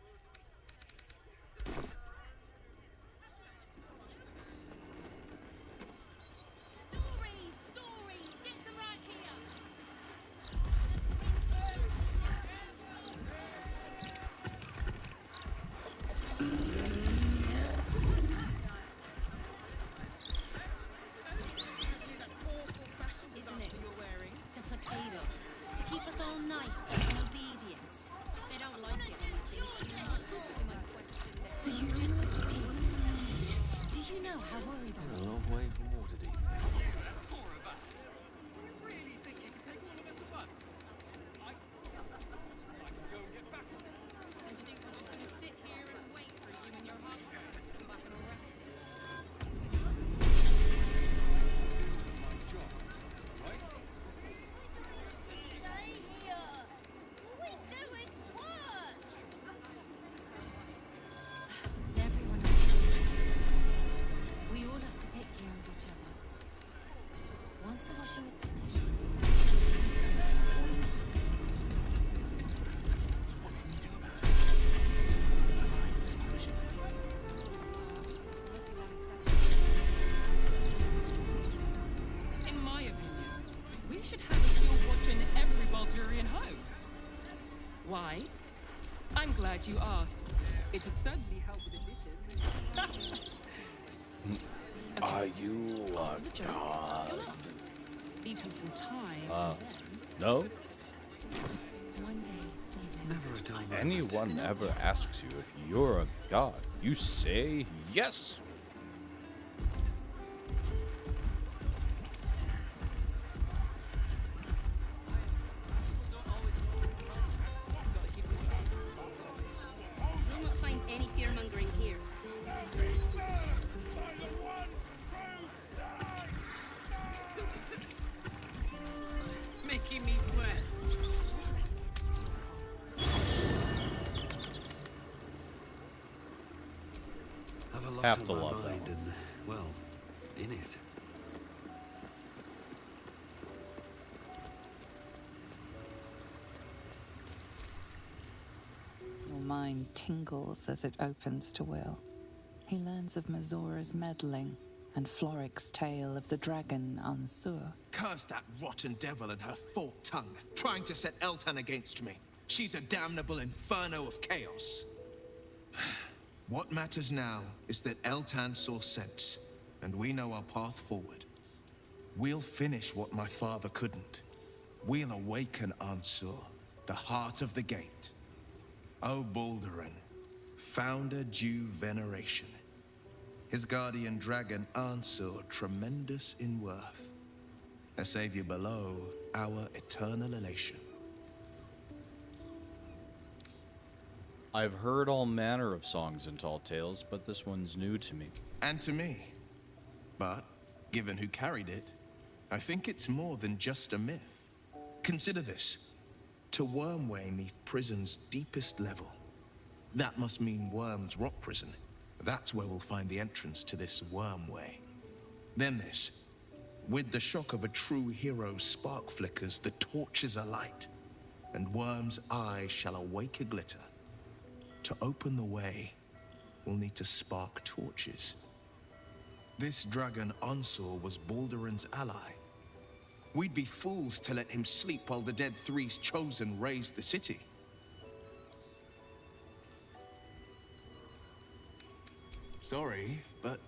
Stories, get them right here. Isn't it? To placate us. To keep us all nice and obedient. They don't like it when we think Why? I'm glad you asked. It'd certainly help with admissions. Are you a god? Leave him some time. No? One day. Never a dull moment. Anyone ever asks you if you're a god, you say yes. You'll not find any fear-mongering here. Making me sweat. Have a lot Have on to my love that mind one. and, well, in it. Your mind tingles as it opens to Will. He learns of Mazora's meddling and Floric's tale of the dragon Ansur. Curse that rotten devil and her forked tongue, trying to set Eltan against me. She's a damnable inferno of chaos. What matters now is that Eltan saw sense, and we know our path forward. We'll finish what my father couldn't. We'll awaken Ansur, the heart of the gate. O Balduran, founder due veneration. His guardian dragon Ansur, tremendous in worth. A savior below, our eternal elation. I've heard all manner of songs and tall tales, but this one's new to me. And to me. But, given who carried it, I think it's more than just a myth. Consider this. To Wormway 'neath prison's deepest level. That must mean Worm's rock prison. That's where we'll find the entrance to this Wormway. Then this. With the shock of a true hero's spark flickers, the torches alight, and Worm's eyes shall awake a glitter. To open the way, we'll need to spark torches. This dragon Ansur was Balduran's ally. We'd be fools to let him sleep while the Dead Three's chosen raised the city. Sorry, but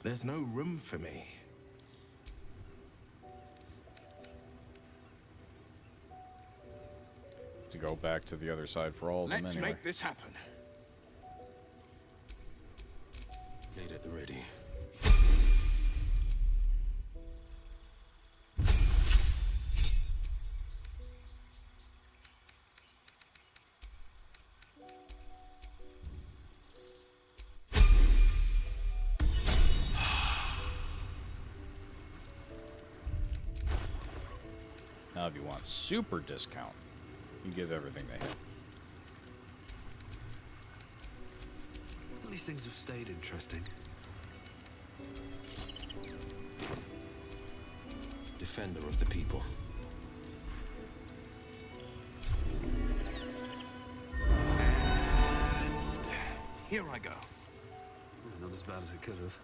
there's no room for me. To go back to the other side for all of them Let's anyway. make this happen. Gate at the ready. Now, if you want super discount, you can give everything they have. At least things have stayed interesting. Defender of the people. Here I go. Not as bad as it could have.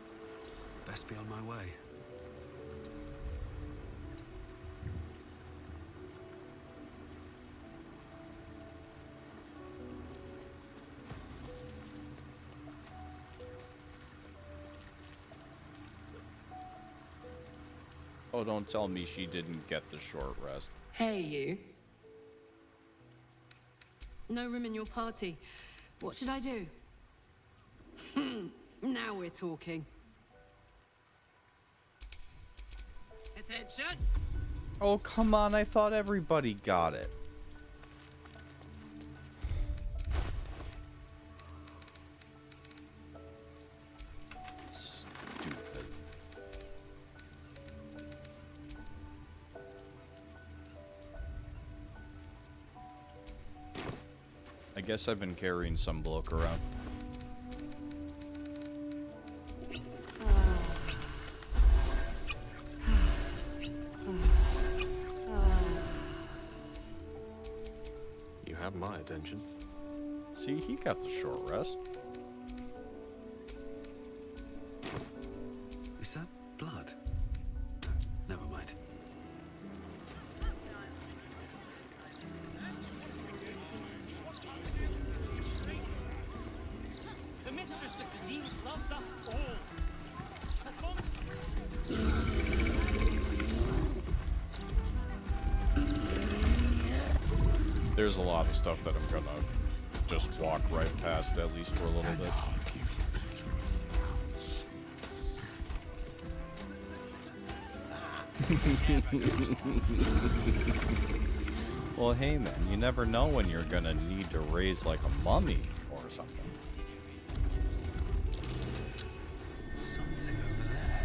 Best be on my way. Oh, don't tell me she didn't get the short rest. Hey, you. No room in your party. What should I do? Now we're talking. Attention! Oh, come on. I thought everybody got it. Stupid. I guess I've been carrying some bloke around. You have my attention. See, he got the short rest. Is that blood? Never mind. loves us all. There's a lot of stuff that I'm gonna just walk right past, at least for a little bit. Well, hey man, you never know when you're gonna need to raise like a mummy or something. Something over there.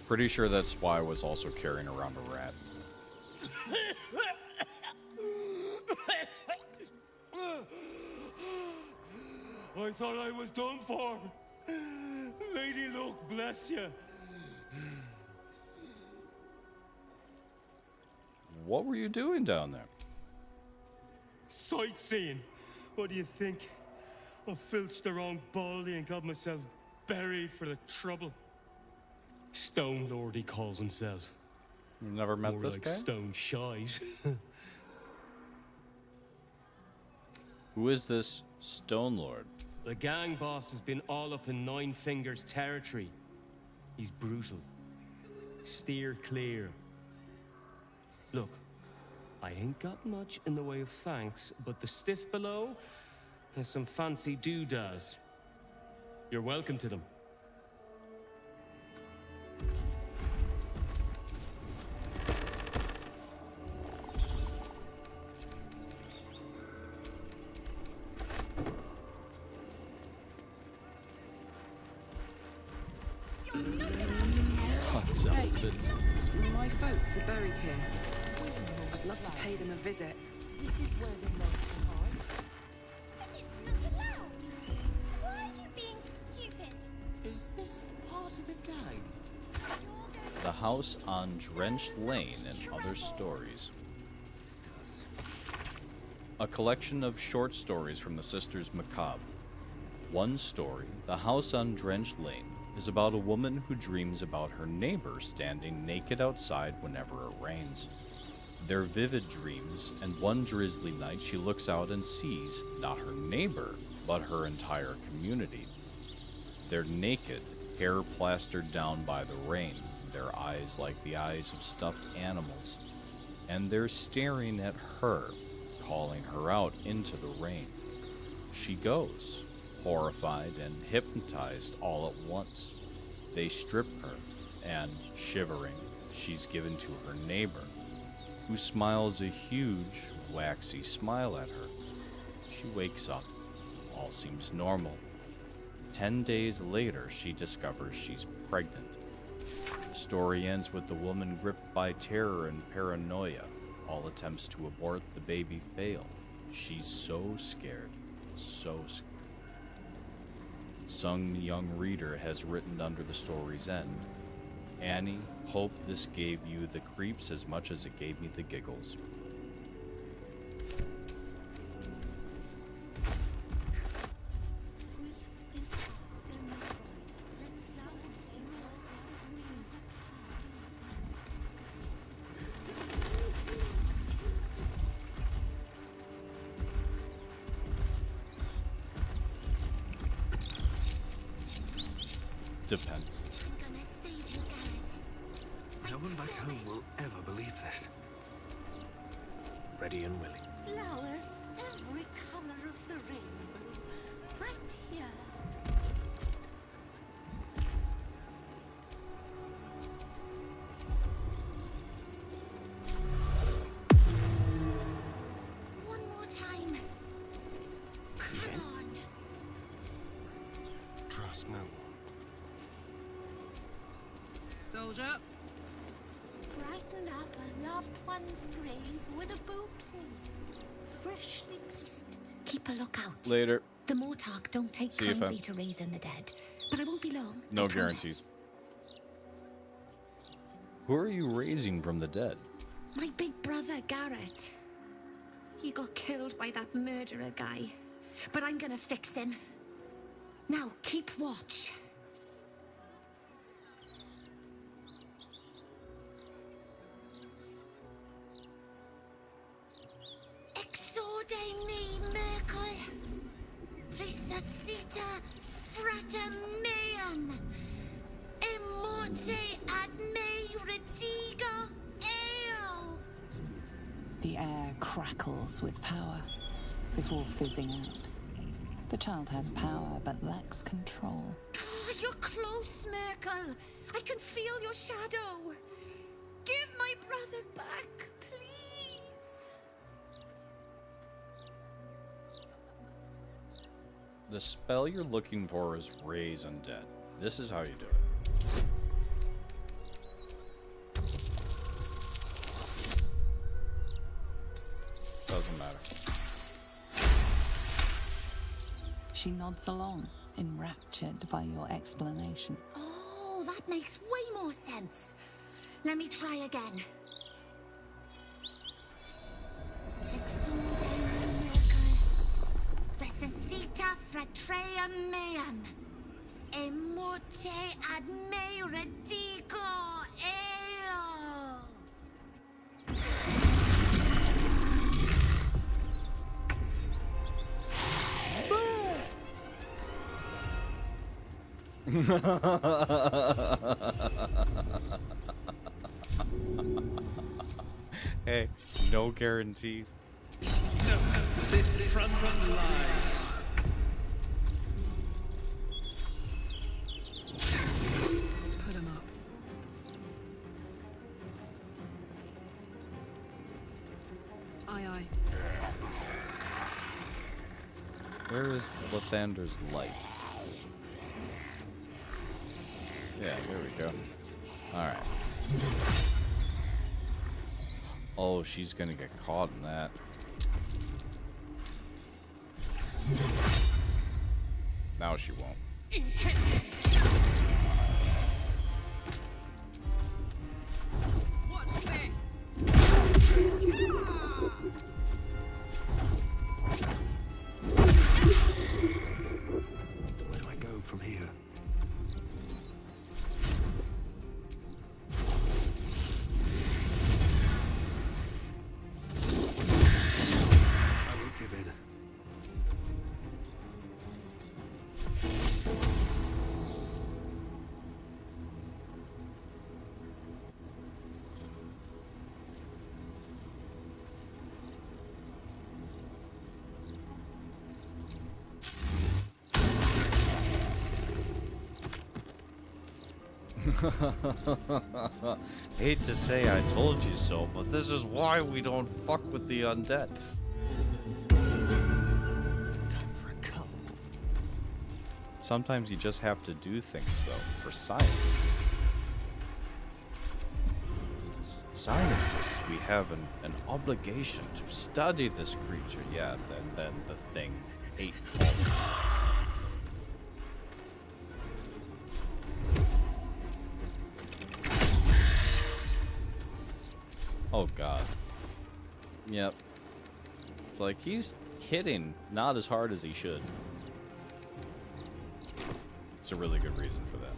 Pretty sure that's why I was also carrying around a rat. I thought I was done for. Lady Luck, bless you. What were you doing down there? Sightseeing. What do you think? I filched around Baldy and got myself buried for the trouble. Stone Lord, he calls himself. You never met More this like guy? Stone Shite. Who is this Stone Lord? The gang boss has been all up in Nine Fingers territory. He's brutal. Steer clear. Look, I ain't got much in the way of thanks, but the stiff below has some fancy doodads. You're welcome to them. Hey, my folks are buried here. I'd love to pay them a visit. This is where the notes are. But it's not allowed. Why are you being stupid? Is this part of the game? The House on Drenched Lane and Other Stories. A collection of short stories from the Sisters Macabre. One story, The House on Drenched Lane, is about a woman who dreams about her neighbor standing naked outside whenever it rains. They're vivid dreams, and one drizzly night she looks out and sees not her neighbor, but her entire community. They're naked, hair plastered down by the rain, their eyes like the eyes of stuffed animals, and they're staring at her, calling her out into the rain. She goes, horrified and hypnotized all at once. They strip her, and, shivering, she's given to her neighbor, who smiles a huge, waxy smile at her. She wakes up. All seems normal. 10 days later, she discovers she's pregnant. The story ends with the woman gripped by terror and paranoia. All attempts to abort the baby fail. She's so scared, so scared. Some young reader has written under the story's end, Annie, hope this gave you the creeps as much as it gave me the giggles. Depends. No one back home will ever believe this. Ready and willing. Flowers, every color of the rainbow, right here. One more time. Come on. Trust no one. Soldier. Brighten up a loved one's grave with a bouquet. Freshly. Psst. Keep a lookout. Later. The Mortark don't take See you, kindly fam. to raising the dead, but I won't be long. No I promise. guarantees. Who are you raising from the dead? My big brother, Garrett. He got killed by that murderer guy, but I'm gonna fix him. Now, keep watch. Exude me, Merkel. Resuscita frater meum. Immorte ad me redigo eo. The air crackles with power before fizzing out. The child has power but lacks control. You're close, Merkel. I can feel your shadow. Give my brother back, please. The spell you're looking for is Raise Undead. This is how you do it. Doesn't matter. She nods along, enraptured by your explanation. Oh, that makes way more sense. Let me try again. Exude me, Merkel. Resuscita fratrea meum. Immorte ad me redigo eo. Hey, no guarantees. This front lies. Put him up. Aye, aye. Where is Lathander's light? Yeah, there we go. Alright. Oh, she's gonna get caught in that. Now she won't. Watch this! Where do I go from here? I won't give in. Hate to say I told you so, but this is why we don't fuck with the undead. Time for a cup. Sometimes you just have to do things, though, for science. As scientists, we have an obligation to study this creature. Yeah, then the thing ate Paul. Oh god. Yep. It's like he's hitting not as hard as he should. It's a really good reason for that.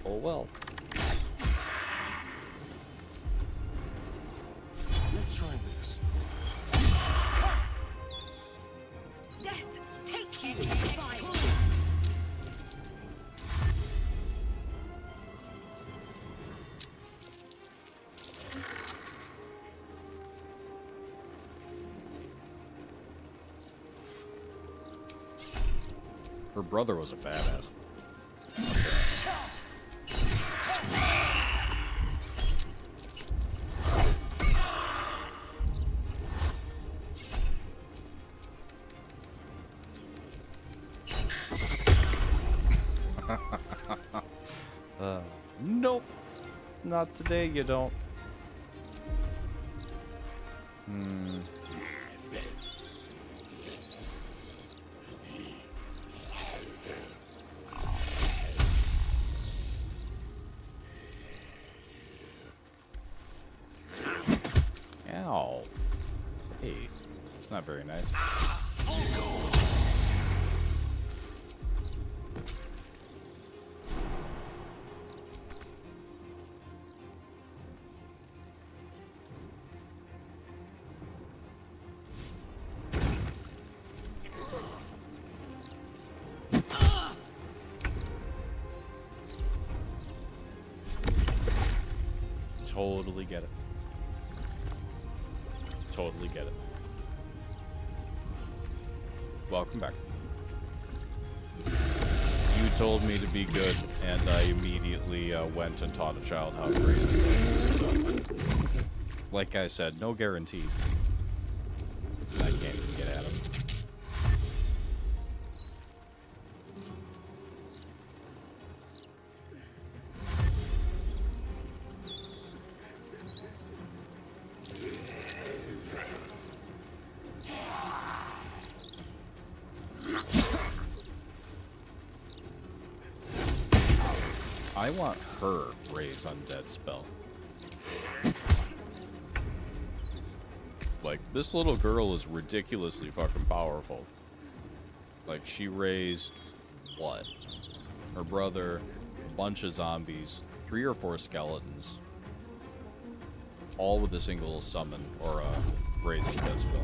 Oh well. Let's try this. Death, take you! Her brother was a badass. Nope. Not today, you don't. Ow. Hey, it's not very nice. totally get it. Totally get it. Welcome back. You told me to be good, and I immediately went and taught a child how to raise them. So, like I said, no guarantees. I can't even get at them. I want her raise undead spell. Like, this little girl is ridiculously fucking powerful. Like, she raised, what? Her brother, a bunch of zombies, 3 or 4 skeletons. All with a single summon, or a raise undead spell.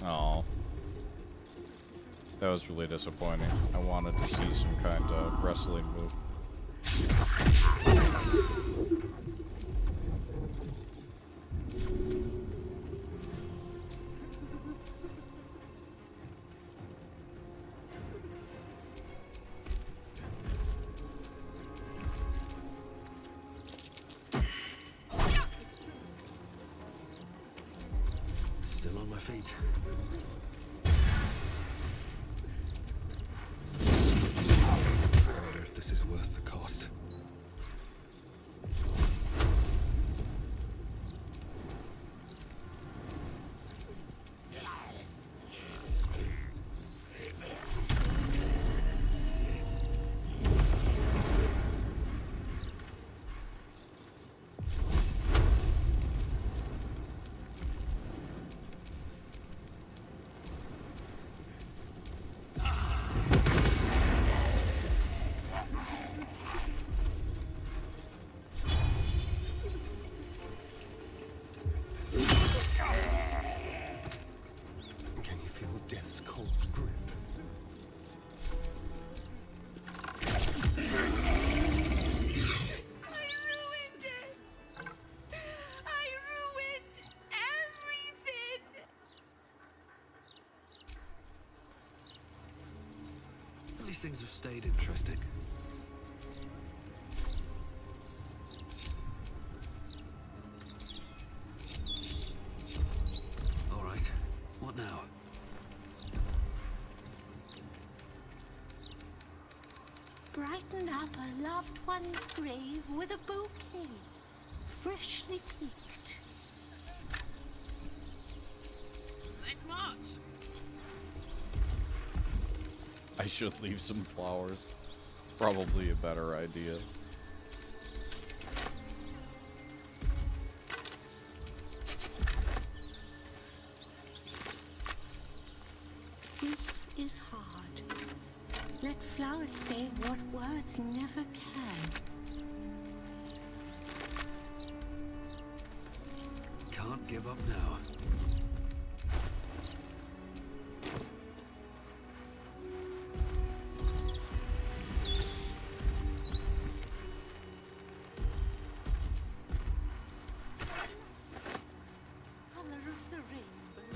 Oh, that was really disappointing. I wanted to see some kind of wrestling move. Still on my feet. I wonder if this is worth the cost. Can you feel death's cold grip? I ruined it! I ruined everything! At least things have stayed interesting. All right, what now? Brighten up a loved one's grave with a bouquet, freshly picked. Let's march! I should leave some flowers. It's probably a better idea. Grief is hard. Let flowers say what words never can. Can't give up now. Color of the rainbow.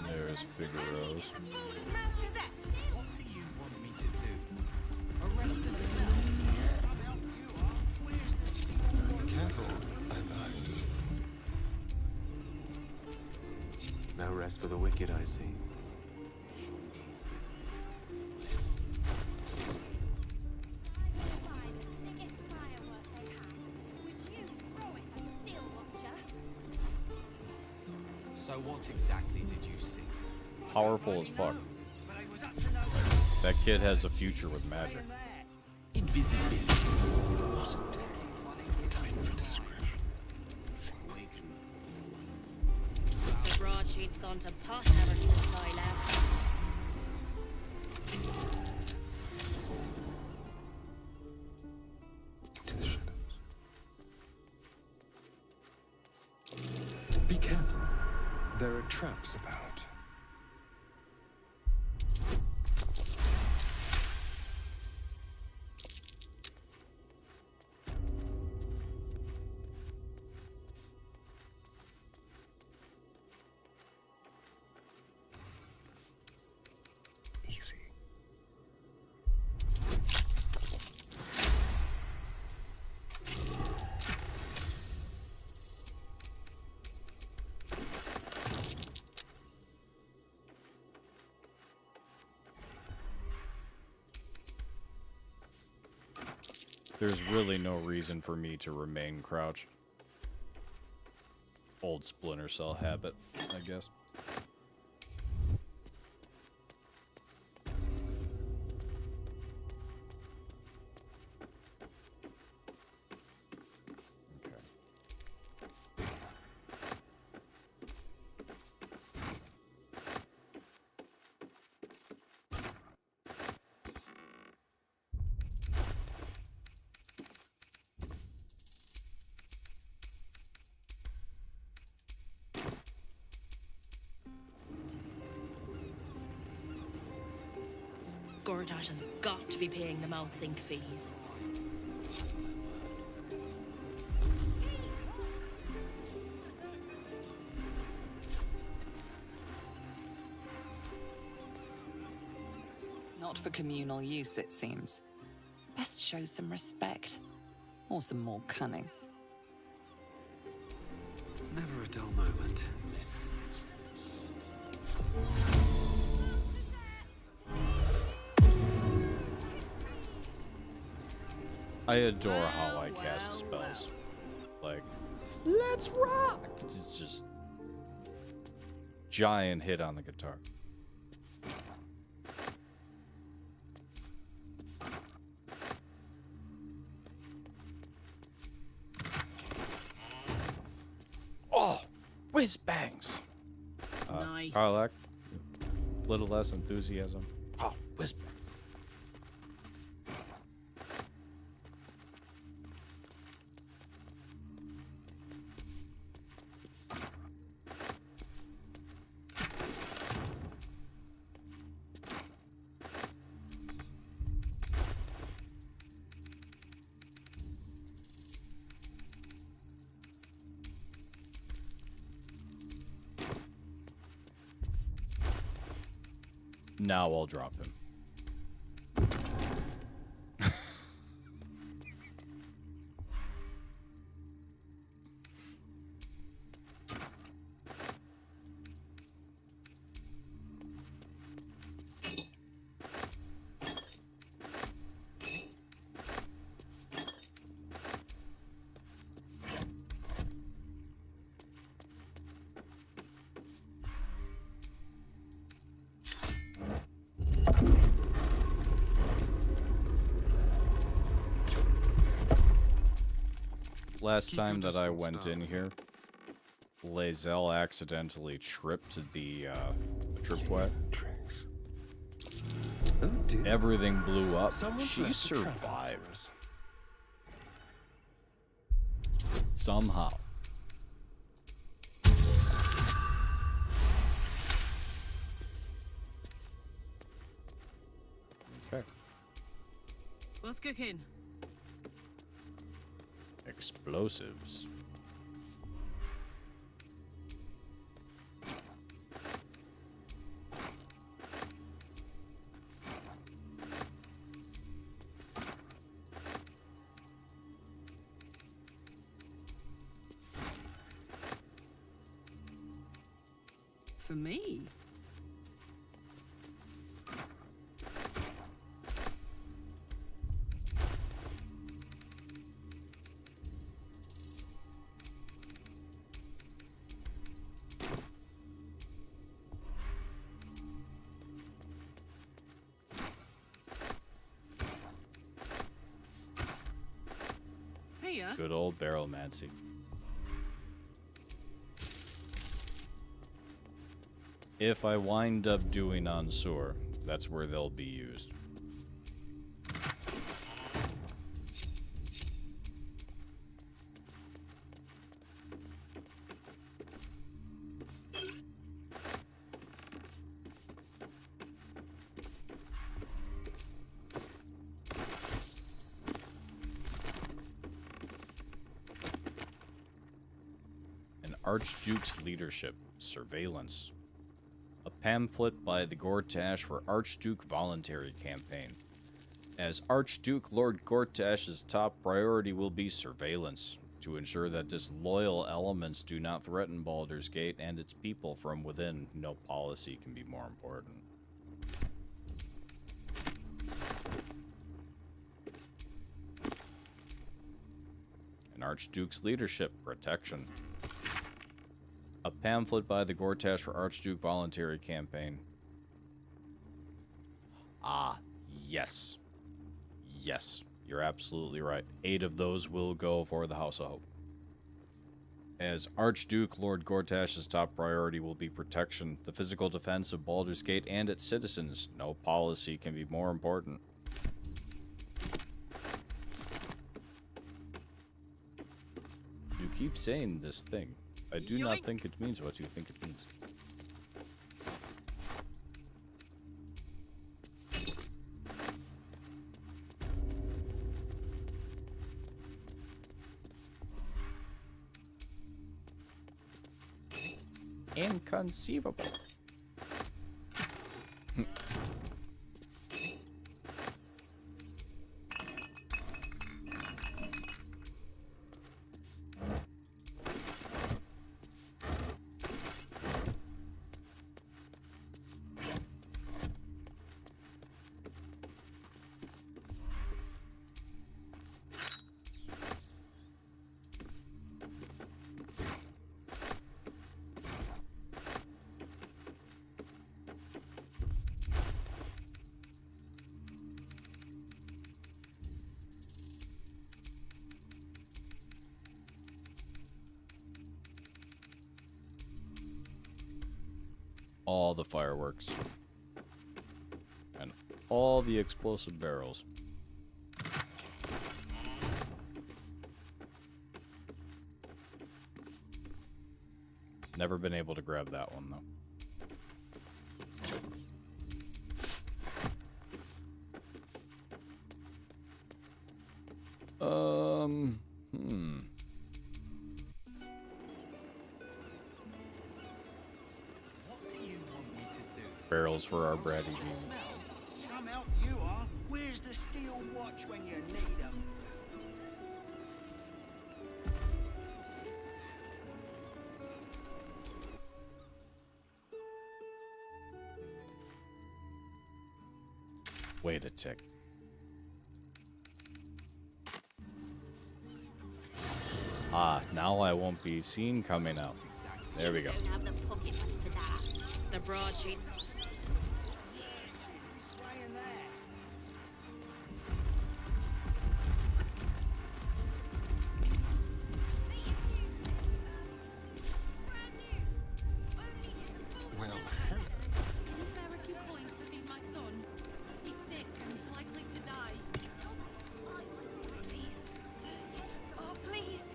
There's Figaro's. What do you want me to do? Arrest us. Careful, I lied. No rest for the wicked, I see. So what exactly did you see? Powerful as fuck. That kid has a future with magic. Invisibility. Time for discretion. The broadsheet's gone to pot ever since I left. To the shadows. Be careful. There are traps about. Easy. There's really no reason for me to remain crouched. Old Splinter Cell habit, I guess. Gortash has got to be paying them outsink fees. Not for communal use, it seems. Best show some respect. Or some more cunning. Never a dull moment. I adore how I cast spells. Like, let's rock! It's just giant hit on the guitar. Oh, whiz bangs! Nice. Karlach, little less enthusiasm. Oh, whiz bangs. Now I'll drop him. Last time that I went in here, Lae'zel accidentally tripped the tripwire. Everything blew up. She survived. Somehow. Okay. What's cooking? Explosives. for me. Here. Good old Barrelmancy. If I wind up doing Ansur, that's where they'll be used. An Archduke's leadership, surveillance. A pamphlet by the Gortash for Archduke voluntary campaign. As Archduke, Lord Gortash's top priority will be surveillance, to ensure that disloyal elements do not threaten Baldur's Gate and its people from within. No policy can be more important. An Archduke's leadership, protection. A pamphlet by the Gortash for Archduke voluntary campaign. Ah, yes. Yes, you're absolutely right. 8 of those will go for the House of Hope. As Archduke, Lord Gortash's top priority will be protection, the physical defense of Baldur's Gate and its citizens. No policy can be more important. You keep saying this thing. I do not think it means what you think it means. Inconceivable. All the fireworks. And all the explosive barrels. Never been able to grab that one, though. Barrels for our bratty demons. Some help you are. Where's the steel watch when you need them? Wait a tick. Ah, now I won't be seen coming out. There we go. Don't have the pocket money for that. The broadsheets. Well, Can you spare a few coins to feed my son? He's sick and likely to die. Please, sir. Oh, please.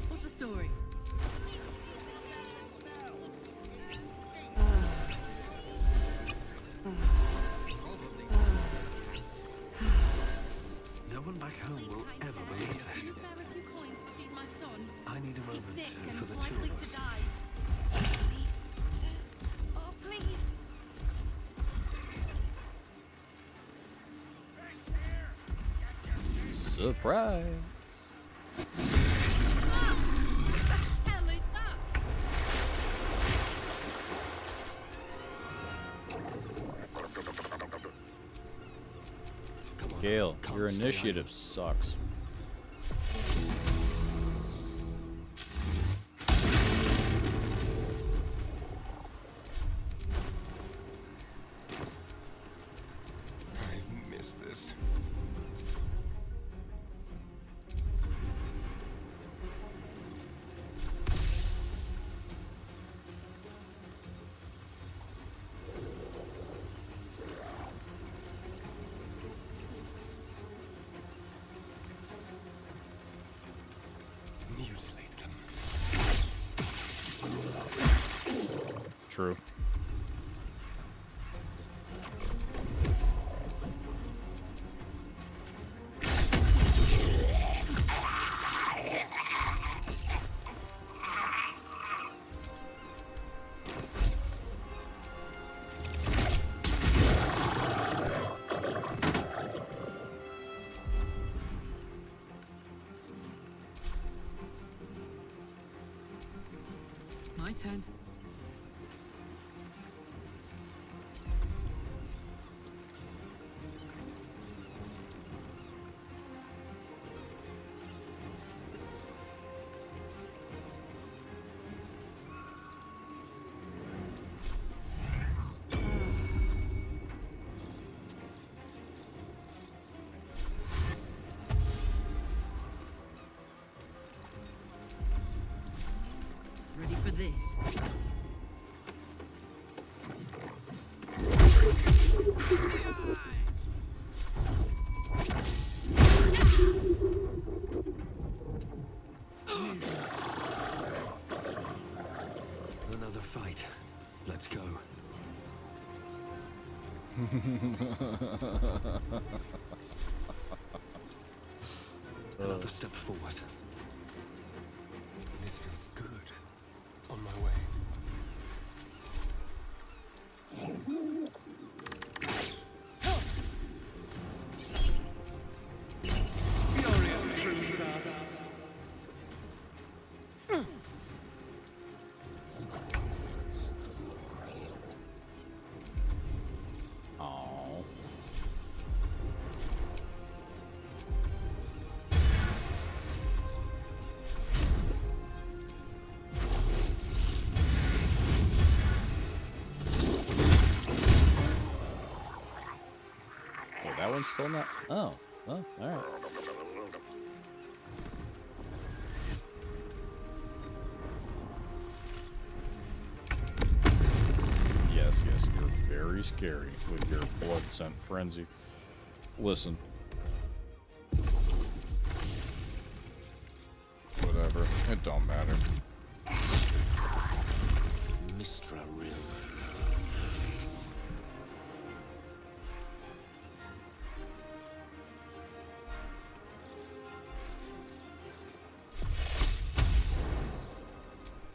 What's the story? No one back home will ever believe this. Spare a few coins to feed my son. I need a moment He's sick for the and two likely of to us. die. Please, sir. Oh, please. Surprise! Gale, your initiative sucks. I've missed this. Mutilate them. True. My turn. Ready for this? Another fight. Let's go. Another step forward. This feels good. On my way. Oh. Oh, that one's still not. Oh, well, all right. Yes, yes, you're very scary with your blood scent frenzy. Listen. Whatever, it don't matter. Mistra Rim.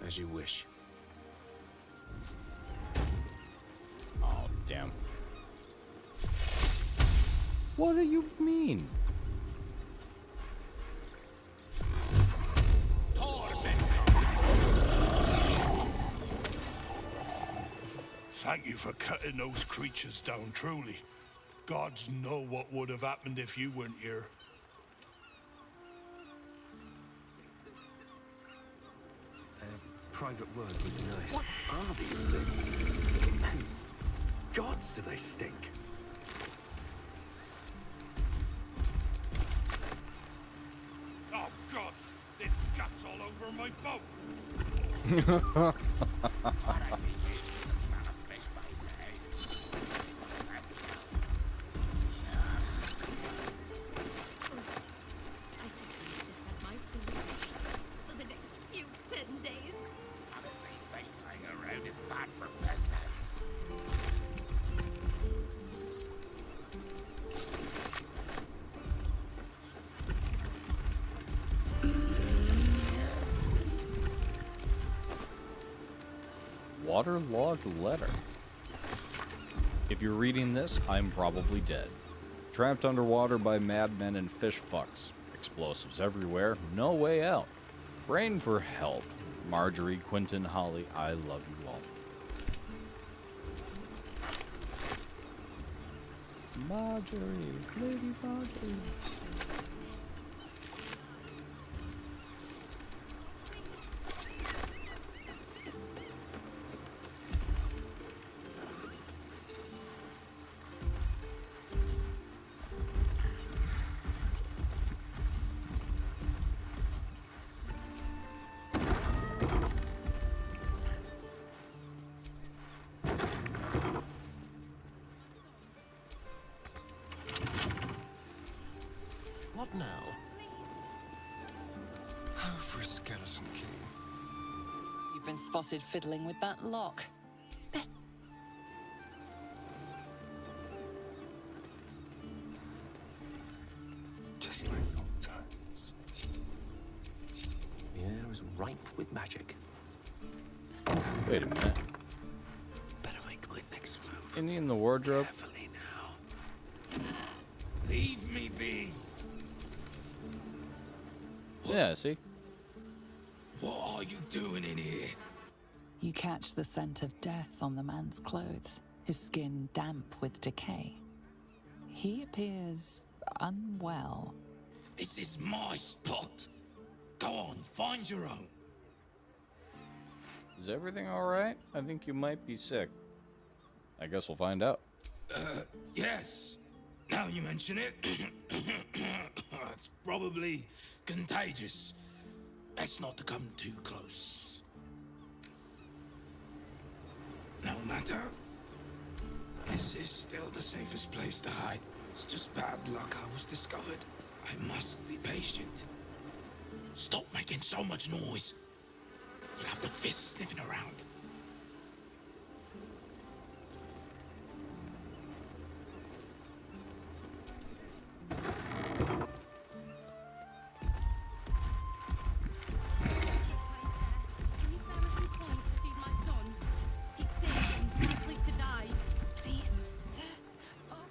As you wish. Oh, damn. What do you mean? Thank you for cutting those creatures down, truly. Gods know what would have happened if you weren't here. Private word would be nice. What are these things? And gods, do they stink? Oh, gods! There's guts all over my boat! For the next few 10 days. Having these things hanging around is bad for business. Waterlogged letter. If you're reading this, I'm probably dead. Trapped underwater by madmen and fish fucks. explosives everywhere. No way out. Brain for help. Marjorie, Quentin, Holly, I love you all. Marjorie, Lady Marjorie. What now? Oh, for a skeleton key. You've been spotted fiddling with that lock. Just like old times. The air is ripe with magic. Wait a minute. Better make my next move. Any in the wardrobe? Carefully now. Leave me be. Yeah, see? What are you doing in here? You catch the scent of death on the man's clothes, his skin damp with decay. He appears unwell. This is my spot. Go on, find your own. Is everything alright? I think you might be sick. I guess we'll find out. Yes. Now you mention it. It's probably contagious. Best not to come too close. No matter. This is still the safest place to hide. It's just bad luck I was discovered. I must be patient. Stop making so much noise. You'll have the fists sniffing around.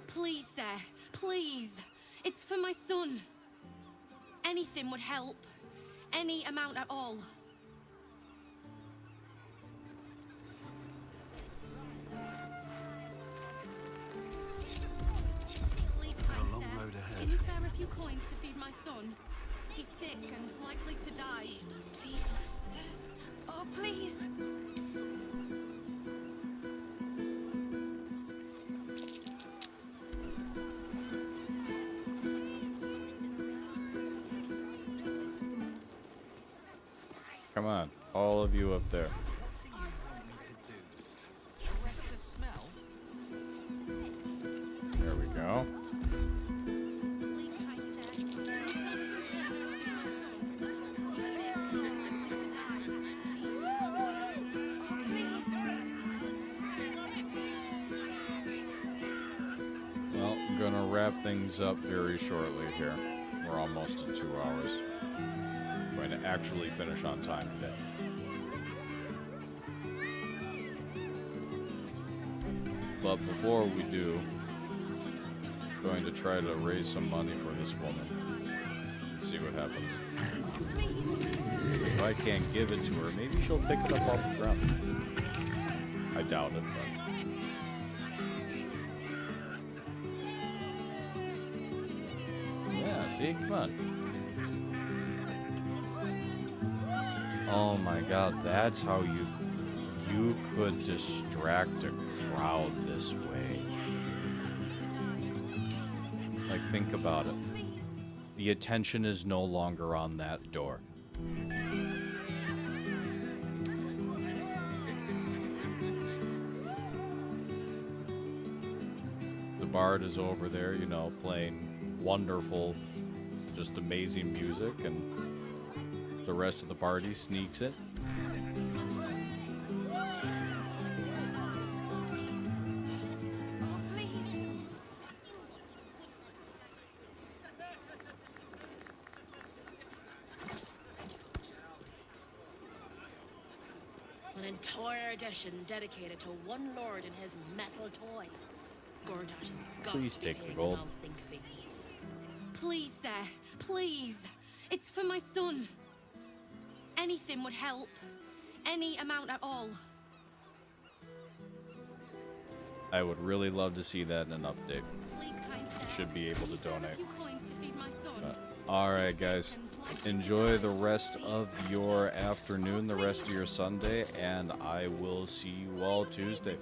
Please, sir. Please. It's for my son. Anything would help. Any amount at all. Please, kind long sir. road ahead. Can you spare a few coins to feed my son? He's sick and likely to die. Please, sir. Oh, please. Come on, all of you up there. There we go. Well, I'm gonna wrap things up very shortly here. We're almost at 2 hours. I'm going to actually finish on time today. But before we do, I'm going to try to raise some money for this woman and see what happens. If I can't give it to her, maybe she'll pick it up off the ground. I doubt it, but... Yeah, see? Come on. Oh my god, that's how you could distract a crowd this way. Like, think about it. The attention is no longer on that door. The bard is over there, you know, playing wonderful, just amazing music, and the rest of the party sneaks it. An entire edition dedicated to one lord and his metal toys. Gortash's got Please to be take the paying gold. bouncing fees. Please, sir. Please. It's for my son. Anything would help. Any amount at all. I would really love to see that in an update. Please, kind sir. Should be able to donate. A few coins to feed my son. Alright, guys. Enjoy the rest of your afternoon, the rest of your Sunday, and I will see you all Tuesday.